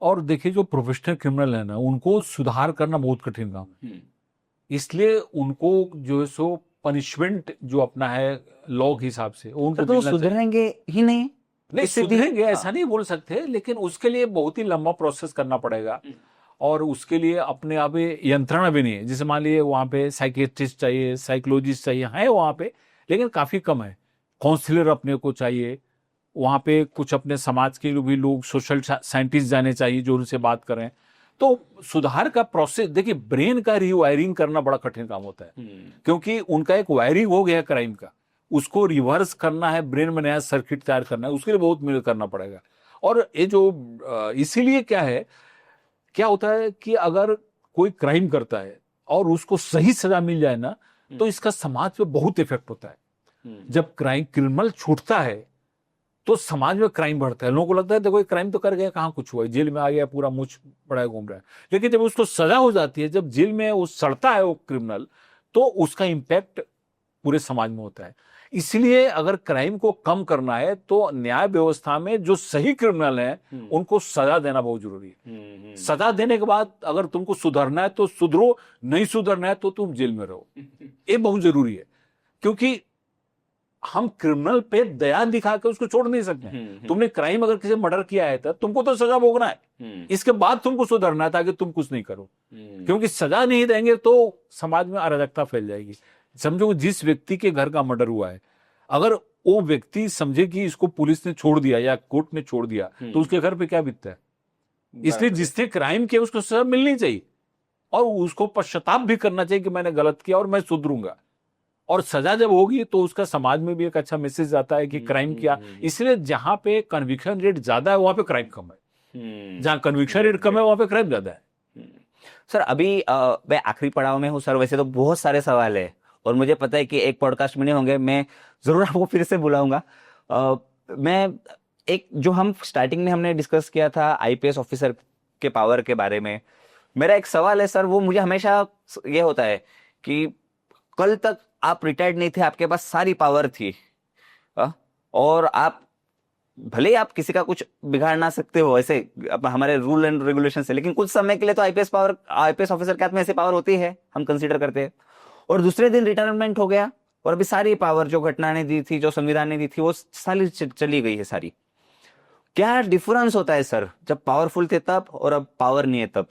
और देखिए, जो प्रोफेशनल क्रिमिनल है ना, उनको सुधार करना बहुत कठिन काम है। इसलिए उनको जो है सो पनिशमेंट जो अपना है लॉ के हिसाब से उनको तो सुधरेंगे ही नहीं? नहीं सुधरेंगे ऐसा नहीं बोल सकते, लेकिन उसके लिए बहुत ही लंबा प्रोसेस करना पड़ेगा। और उसके लिए अपने आप यंत्रणा भी नहीं है। जैसे मान लीजिए वहां पे साइकियाट्रिस्ट चाहिए, साइकोलॉजिस्ट चाहिए, है वहां पे, लेकिन काफी कम है। काउंसलर अपने को चाहिए वहां पे, कुछ अपने समाज के भी लोग, सोशल साइंटिस्ट जाने चाहिए जो उनसे बात करें। तो सुधार का प्रोसेस, देखिए, ब्रेन का रीवायरिंग करना बड़ा कठिन काम होता है, क्योंकि उनका एक वायरिंग हो गया क्राइम का, उसको रिवर्स करना है, ब्रेन में नया सर्किट तैयार करना है, उसके लिए बहुत मेहनत करना पड़ेगा। और ये जो इसीलिए क्या होता है कि अगर कोई क्राइम करता है और उसको सही सजा मिल जाए ना, तो इसका समाज पे बहुत इफेक्ट होता है। जब क्रिमिनल छूटता है तो समाज में क्राइम बढ़ता है। लोगों को लगता है देखो ये क्राइम तो कर गया, कहाँ कुछ हुआ, जेल में आ गया, पूरा मुझ पड़ा घूम रहा है। लेकिन जब उसको सजा हो जाती है, जब जेल में वो सड़ता है वो क्रिमिनल, तो उसका इंपैक्ट पूरे समाज में होता है। इसलिए अगर क्राइम को कम करना है तो न्याय व्यवस्था में जो सही क्रिमिनल है उनको सजा देना बहुत जरूरी है। सजा देने के बाद अगर तुमको सुधरना है तो सुधरो, नहीं सुधरना है तो तुम जेल में रहो। ये बहुत जरूरी है, क्योंकि हम क्रिमिनल पे दया दिखा के उसको छोड़ नहीं सकते। तुमने क्राइम अगर किसी मर्डर किया है तो तुमको तो सजा भोगना है, इसके बाद तुमको सुधरना है ताकि तुम कुछ नहीं करो। क्योंकि सजा नहीं देंगे तो समाज में अराजकता फैल जाएगी। समझो जिस व्यक्ति के घर का मर्डर हुआ है, अगर वो व्यक्ति समझे कि इसको पुलिस ने छोड़ दिया या कोर्ट ने छोड़ दिया, तो उसके घर पे क्या बीतता है। इसलिए जिसने क्राइम किया उसको सजा मिलनी चाहिए और उसको पश्चाताप भी करना चाहिए कि मैंने गलत किया और मैं सुधरूंगा। और सजा जब होगी तो उसका समाज में भी एक अच्छा मैसेज आता है कि क्राइम किया। इसलिए जहां पे कन्विक्शन रेट ज्यादा है वहां पे क्राइम कम है, जहां कन्विक्शन रेट कम है वहां पे क्राइम ज्यादा है। सर अभी मैं आखिरी पड़ाव में हूँ सर, वैसे तो बहुत सारे सवाल है और मुझे पता है कि एक पॉडकास्ट में नहीं होंगे, मैं जरूर आपको फिर से बुलाऊंगा। मैं एक जो हम स्टार्टिंग में हमने डिस्कस किया था आईपीएस ऑफिसर के पावर के बारे में, मेरा एक सवाल है सर, वो मुझे हमेशा ये होता है कि कल तक आप रिटायर्ड नहीं थे, आपके पास सारी पावर थी और आप भले ही आप किसी का कुछ बिगाड़ ना सकते हो ऐसे हमारे रूल एंड रेगुलेशन से, लेकिन कुछ समय के लिए तो आईपीएस ऑफिसर के हाथ में ऐसी पावर होती है, हम कंसीडर करते हैं। और दूसरे दिन रिटायरमेंट हो गया और अभी सारी पावर जो घटना ने दी थी, जो संविधान ने दी थी, वो सारी चली गई है सारी। क्या डिफरेंस होता है सर जब पावरफुल थे तब और अब पावर नहीं है तब?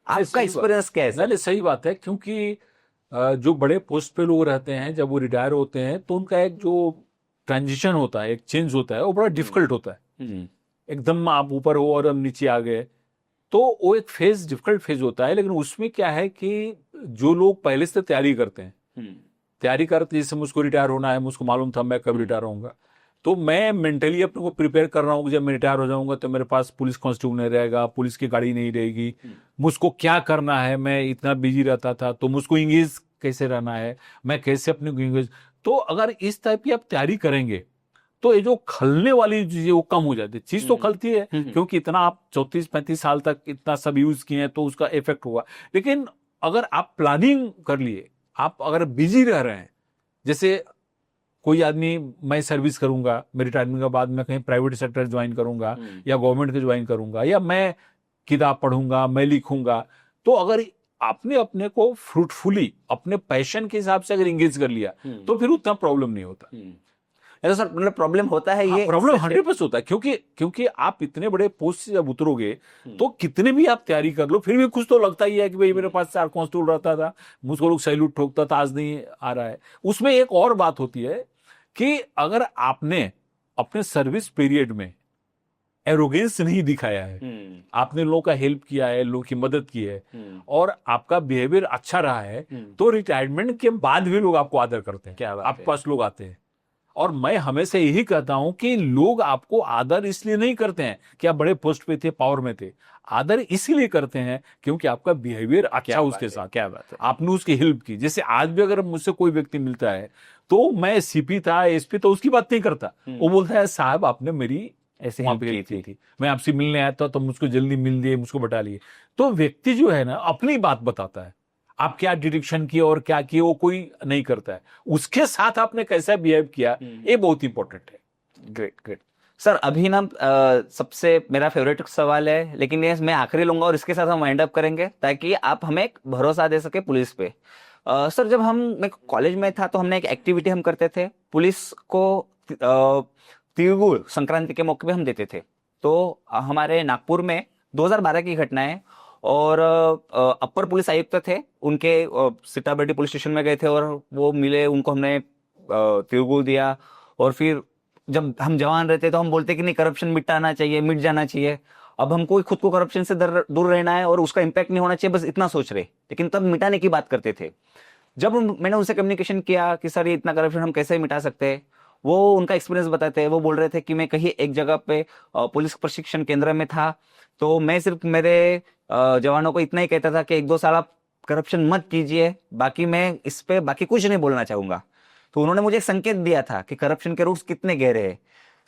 आपका एक्सपीरियंस क्या है सर? नहीं, सही बात है, क्योंकि जो बड़े पोस्ट पे लोग रहते हैं जब वो रिटायर होते हैं तो उनका एक जो ट्रांजिशन होता है, एक चेंज होता है, वो बड़ा डिफिकल्ट होता है। एकदम आप ऊपर हो और हम नीचे आ गए, तो वो एक डिफिकल्ट फेज होता है। लेकिन उसमें क्या है कि जो लोग पहले से तैयारी करते हैं, जैसे मुझको रिटायर होना है, मुझको मालूम था मैं कब रिटायर होऊंगा, तो मैं मेंटली अपने को प्रिपेयर कर रहा हूँ कि जब मैं रिटायर हो जाऊंगा तो मेरे पास पुलिस कांस्टेबल नहीं रहेगा, पुलिस की गाड़ी नहीं रहेगी, मुझको क्या करना है, मैं इतना बिजी रहता था तो मुझको इंगेज कैसे रहना है, मैं कैसे अपने को इंगेज। तो अगर इस टाइप की आप तैयारी करेंगे तो ये जो खलने वाली चीजें वो कम हो जाती है। चीज तो खलती है क्योंकि इतना आप 34-35 साल तक इतना सब यूज किए हैं तो उसका इफेक्ट हुआ। लेकिन अगर आप प्लानिंग कर लिए, आप अगर बिजी रह रहे हैं, जैसे कोई आदमी मैं सर्विस करूंगा, मैं रिटायरमेंट के बाद मैं कहीं प्राइवेट सेक्टर ज्वाइन करूंगा या गवर्नमेंट के ज्वाइन करूंगा, या मैं किताब पढ़ूंगा, मैं लिखूंगा, तो अगर आपने अपने को फ्रूटफुली अपने पैशन के हिसाब से अगर इंगेज कर लिया तो फिर उतना प्रॉब्लम नहीं होता। ऐसा सर मतलब प्रॉब्लम होता है ये प्रॉब्लम 100% होता है, क्योंकि आप इतने बड़े पोस्ट से जब उतरोगे तो कितने भी आप तैयारी कर लो फिर भी कुछ तो लगता ही है कि भाई मेरे पास 4 कांस्टेबल रहता था, मुझको लोग सैल्यूट ठोकता था, आज नहीं आ रहा है। उसमें एक और बात होती है कि अगर आपने अपने सर्विस पीरियड में एरोगेंस नहीं दिखाया है, आपने लोगों का हेल्प किया है, लोगों की मदद की है और आपका बिहेवियर अच्छा रहा है, तो रिटायरमेंट के बाद भी लोग आपको आदर करते हैं, आपके पास लोग आते हैं। और मैं हमेशा यही कहता हूं कि लोग आपको आदर इसलिए नहीं करते हैं कि आप बड़े पोस्ट पे थे, पावर में थे, आदर इसलिए करते हैं क्योंकि आपका बिहेवियर अच्छा उसके साथ, क्या बात है, आपने उसकी हेल्प की। जैसे आज भी अगर मुझसे कोई व्यक्ति मिलता है तो मैं सीपी था, एसपी, तो उसकी बात नहीं करता, वो बोलता है साहब आपने मेरी ऐसे वहां पे हेल्प की थी, मैं आपसे मिलने आया था तो मुझको जल्दी मिल दिए, मुझको बता लिए। तो व्यक्ति जो है ना अपनी बात बताता है, आप क्या डिरेक्शन किए और क्या किए वो कोई नहीं करता है, उसके साथ आपने कैसा बिहेव किया ये बहुत इंपॉर्टेंट है। Great great sir. अभी ना सबसे मेरा फेवरेट सवाल है, लेकिन ये मैं आखिरी लूंगा और इसके साथ हम वाइंड अप करेंगे ताकि आप हमें एक भरोसा दे सके पुलिस पे। सर जब मैं कॉलेज में था तो हमने एक एक्टिविटी हम करते थे, पुलिस को तिलगुड़ संक्रांति के मौके पे हम देते थे। तो हमारे नागपुर में 2012 की घटना है और अपर पुलिस आयुक्त थे, उनके सीताबर्डी पुलिस स्टेशन में गए थे और वो मिले, उनको हमने तिलगुड़ दिया। और फिर जब हम जवान रहते तो हम बोलते कि नहीं करप्शन मिटाना चाहिए, मिट जाना चाहिए। अब हमको खुद को करप्शन से दूर रहना है और उसका इंपैक्ट नहीं होना चाहिए, बस इतना सोच रहे, लेकिन तब मिटाने की बात करते थे। जब मैंने उनसे कम्युनिकेशन किया कि सर ये इतना करप्शन हम कैसे मिटा सकते हैं, वो उनका एक्सपीरियंस बताते हैं। वो बोल रहे थे कि मैं कहीं एक जगह पे पुलिस प्रशिक्षण केंद्र में था, तो मैं सिर्फ मेरे जवानों को इतना ही कहता था कि 1-2 साल आप करप्शन मत कीजिए, बाकी मैं इस पे बाकी कुछ नहीं बोलना चाहूंगा। तो उन्होंने मुझे एक संकेत दिया था कि करप्शन के रूट्स कितने गहरे हैं।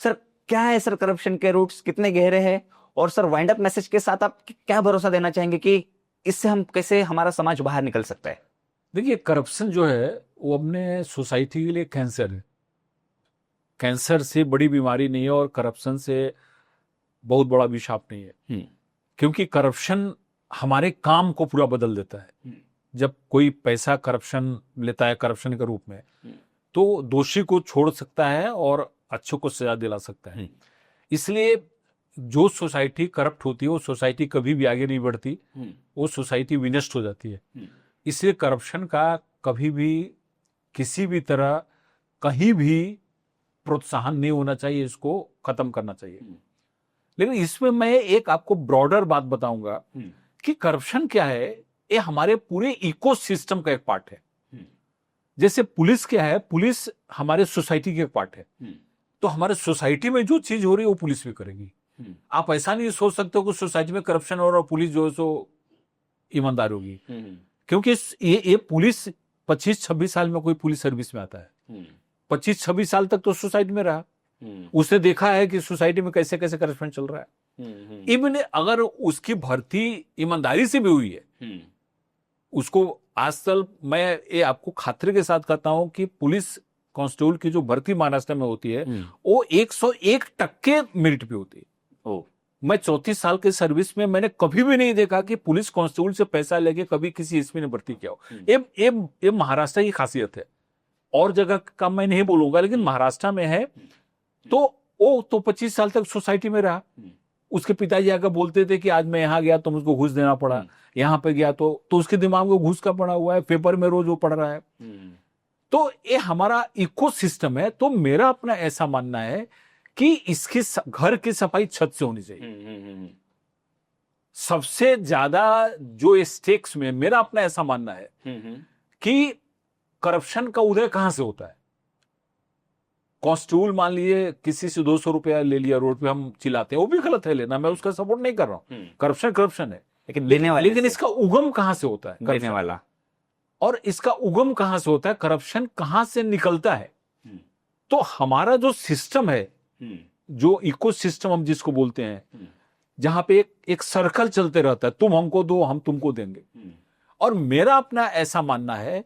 सर क्या है सर करप्शन के रूट्स कितने गहरे हैं, और सर वाइंड अप मैसेज के साथ आप क्या भरोसा देना चाहेंगे कि इससे हम कैसे हमारा समाज बाहर निकल सकता है? देखिए करप्शन जो है वो अपने सोसाइटी के लिए कैंसर है, कैंसर से बड़ी बीमारी नहीं है और करप्शन से बहुत बड़ा विषाप नहीं है। क्योंकि करप्शन हमारे काम को पूरा बदल देता है। जब कोई पैसा करप्शन लेता है करप्शन के रूप में, तो दोषी को छोड़ सकता है और अच्छों को सजा दिला सकता है। इसलिए जो सोसाइटी करप्ट होती है वो सोसाइटी कभी भी आगे नहीं बढ़ती, वो सोसाइटी विनष्ट हो जाती है। इसलिए करप्शन का कभी भी किसी भी तरह कहीं भी प्रोत्साहन नहीं होना चाहिए, इसको खत्म करना चाहिए। लेकिन इसमें मैं एक आपको ब्रॉडर बात बताऊंगा कि करप्शन क्या है, ये हमारे पूरे इकोसिस्टम का एक पार्ट है। जैसे पुलिस क्या है, पुलिस हमारे सोसाइटी का एक पार्ट है। तो हमारे सोसाइटी में जो चीज हो रही है वो पुलिस भी करेगी। आप ऐसा नहीं सोच सकते हो कि सोसाइटी में करप्शन हो रहा और पुलिस जो है सो ईमानदार होगी, क्योंकि ये पुलिस 25-26 साल में कोई पुलिस सर्विस में आता है, 25-26 साल तक तो सोसाइटी में रहा, उसने देखा है कि सोसाइटी में कैसे कैसे करप्शन चल रहा है। इवन अगर उसकी भर्ती ईमानदारी से भी हुई है, उसको आज तक मैं ये आपको खातिर के साथ कहता हूं कि पुलिस कांस्टेबल की जो भर्ती महाराष्ट्र में होती है वो 101% मेरिट पे होती है। मैं 34 साल के सर्विस में मैंने कभी भी नहीं देखा कि पुलिस कांस्टेबल से पैसा लेके कभी किसी एसपी ने भर्ती किया हो। ये महाराष्ट्र की खासियत है, और जगह का मैं नहीं बोलूंगा, लेकिन महाराष्ट्र में है। तो वो तो 25 साल तक सोसाइटी में रहा। उसके पिताजी आकर बोलते थे कि आज मैं यहाँ गया तो मुझको घूस देना पड़ा, यहाँ पे गया तो उसके दिमाग में घूस का पड़ा हुआ है, पेपर में रोज वो पढ़ रहा है। तो ये हमारा इकोसिस्टम है। तो मेरा अपना ऐसा मानना है कि इसकी घर की सफाई छत से होनी चाहिए। सबसे ज्यादा जो स्टेक्स में मेरा अपना ऐसा मानना है कि करप्शन का उदय कहां से होता है। कांस्टेबल मान लीजिए किसी से 200 रुपया ले लिया, रोड पे हम चिल्लाते हैं, वो भी गलत है लेना, मैं उसका सपोर्ट नहीं कर रहा हूं। करप्शन है, लेकिन इसका उगम कहां से होता है, देने वाला, और इसका उगम कहां से होता है, करप्शन कहां से निकलता है। तो हमारा जो सिस्टम है, जो इकोसिस्टम हम जिसको बोलते हैं, जहां पे एक सर्कल चलते रहता है, तुम हमको दो हम तुमको देंगे। और मेरा अपना ऐसा मानना है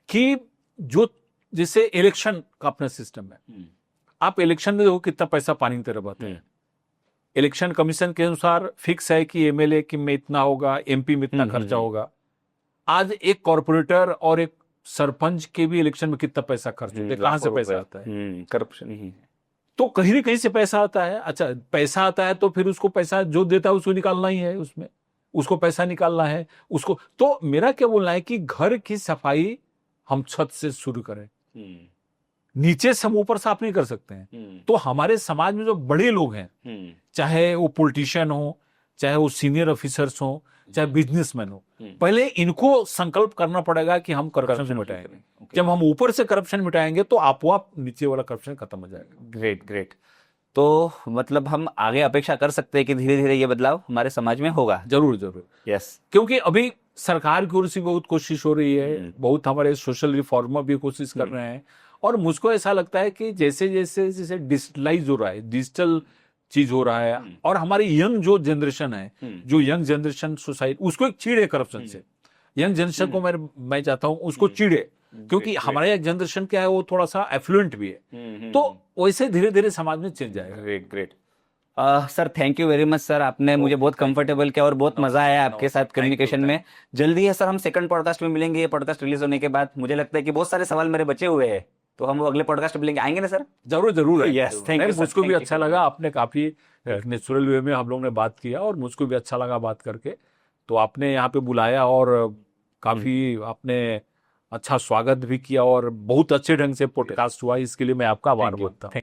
कि जो जैसे इलेक्शन का अपना सिस्टम है, आप इलेक्शन में देखो कितना पैसा पानी की तरह बहते हैं। इलेक्शन कमीशन के अनुसार फिक्स है कि एमएलए की में इतना होगा, एमपी में इतना खर्चा होगा। आज एक कॉर्पोरेटर और एक सरपंच के भी इलेक्शन में कितना पैसा खर्च होता है, कहाँ से पैसा आता है? करप्शन ही है। तो कहीं ना कहीं से पैसा आता है। अच्छा, पैसा आता है तो फिर उसको पैसा जो देता है उसको निकालना ही है, उसमें उसको पैसा निकालना है उसको। तो मेरा क्या बोलना है कि घर की सफाई हम छत से शुरू करें, नीचे से हम ऊपर साफ नहीं कर सकते हैं। तो हमारे समाज में जो बड़े लोग हैं, चाहे वो पॉलिटिशियन हो, चाहे वो सीनियर ऑफिसर्स हो, चाहे बिजनेसमैन हो, पहले इनको संकल्प करना पड़ेगा कि हम करप्शन मिटाएंगे। जब हम ऊपर से करप्शन मिटाएंगे तो आपो नीचे वाला करप्शन खत्म हो जाएगा। Great great. तो मतलब हम आगे अपेक्षा कर सकते हैं कि धीरे धीरे ये बदलाव हमारे समाज में होगा। जरूर जरूर, यस। क्योंकि अभी सरकार की ओर से बहुत कोशिश हो रही है, बहुत हमारे सोशल रिफॉर्मर भी कोशिश कर रहे हैं। और मुझको ऐसा लगता है कि जैसे जैसे जैसे डिजिटलाइज हो रहा है, डिजिटल चीज हो रहा है, और हमारी यंग जो जनरेशन है, जो यंग जनरेशन सोसाइटी, उसको एक चीड़े करप्शन से। यंग जनरेशन को मैं चाहता हूं उसको चीड़े, क्योंकि हमारा एक जनरेशन क्या है वो थोड़ा सा एफ्लुएंट भी है। तो वैसे धीरे धीरे समाज में चेंज आएगा। Great great. Sir thank you very much sir, आपने मुझे बहुत कंफर्टेबल किया और बहुत मजा आया आपके साथ कम्युनिकेशन में। जल्दी है सर, हम सेकंड पॉडकास्ट में मिलेंगे। ये पॉडकास्ट रिलीज होने के बाद मुझे लगता है कि बहुत सारे सवाल मेरे बचे हुए हैं, तो हम वो अगले पॉडकास्ट में मिलेंगे, आएंगे ना सर? जरूर जरूर। Yes, thank you, sir. मुझको भी Thank अच्छा you. लगा, आपने काफी नेचुरल वे में हम लोग ने बात किया, और मुझको भी अच्छा लगा बात करके। तो आपने यहाँ पे बुलाया और काफी आपने अच्छा स्वागत भी किया, और बहुत अच्छे ढंग से पॉडकास्ट हुआ, इसके लिए मैं आपका आभार मानता हूँ।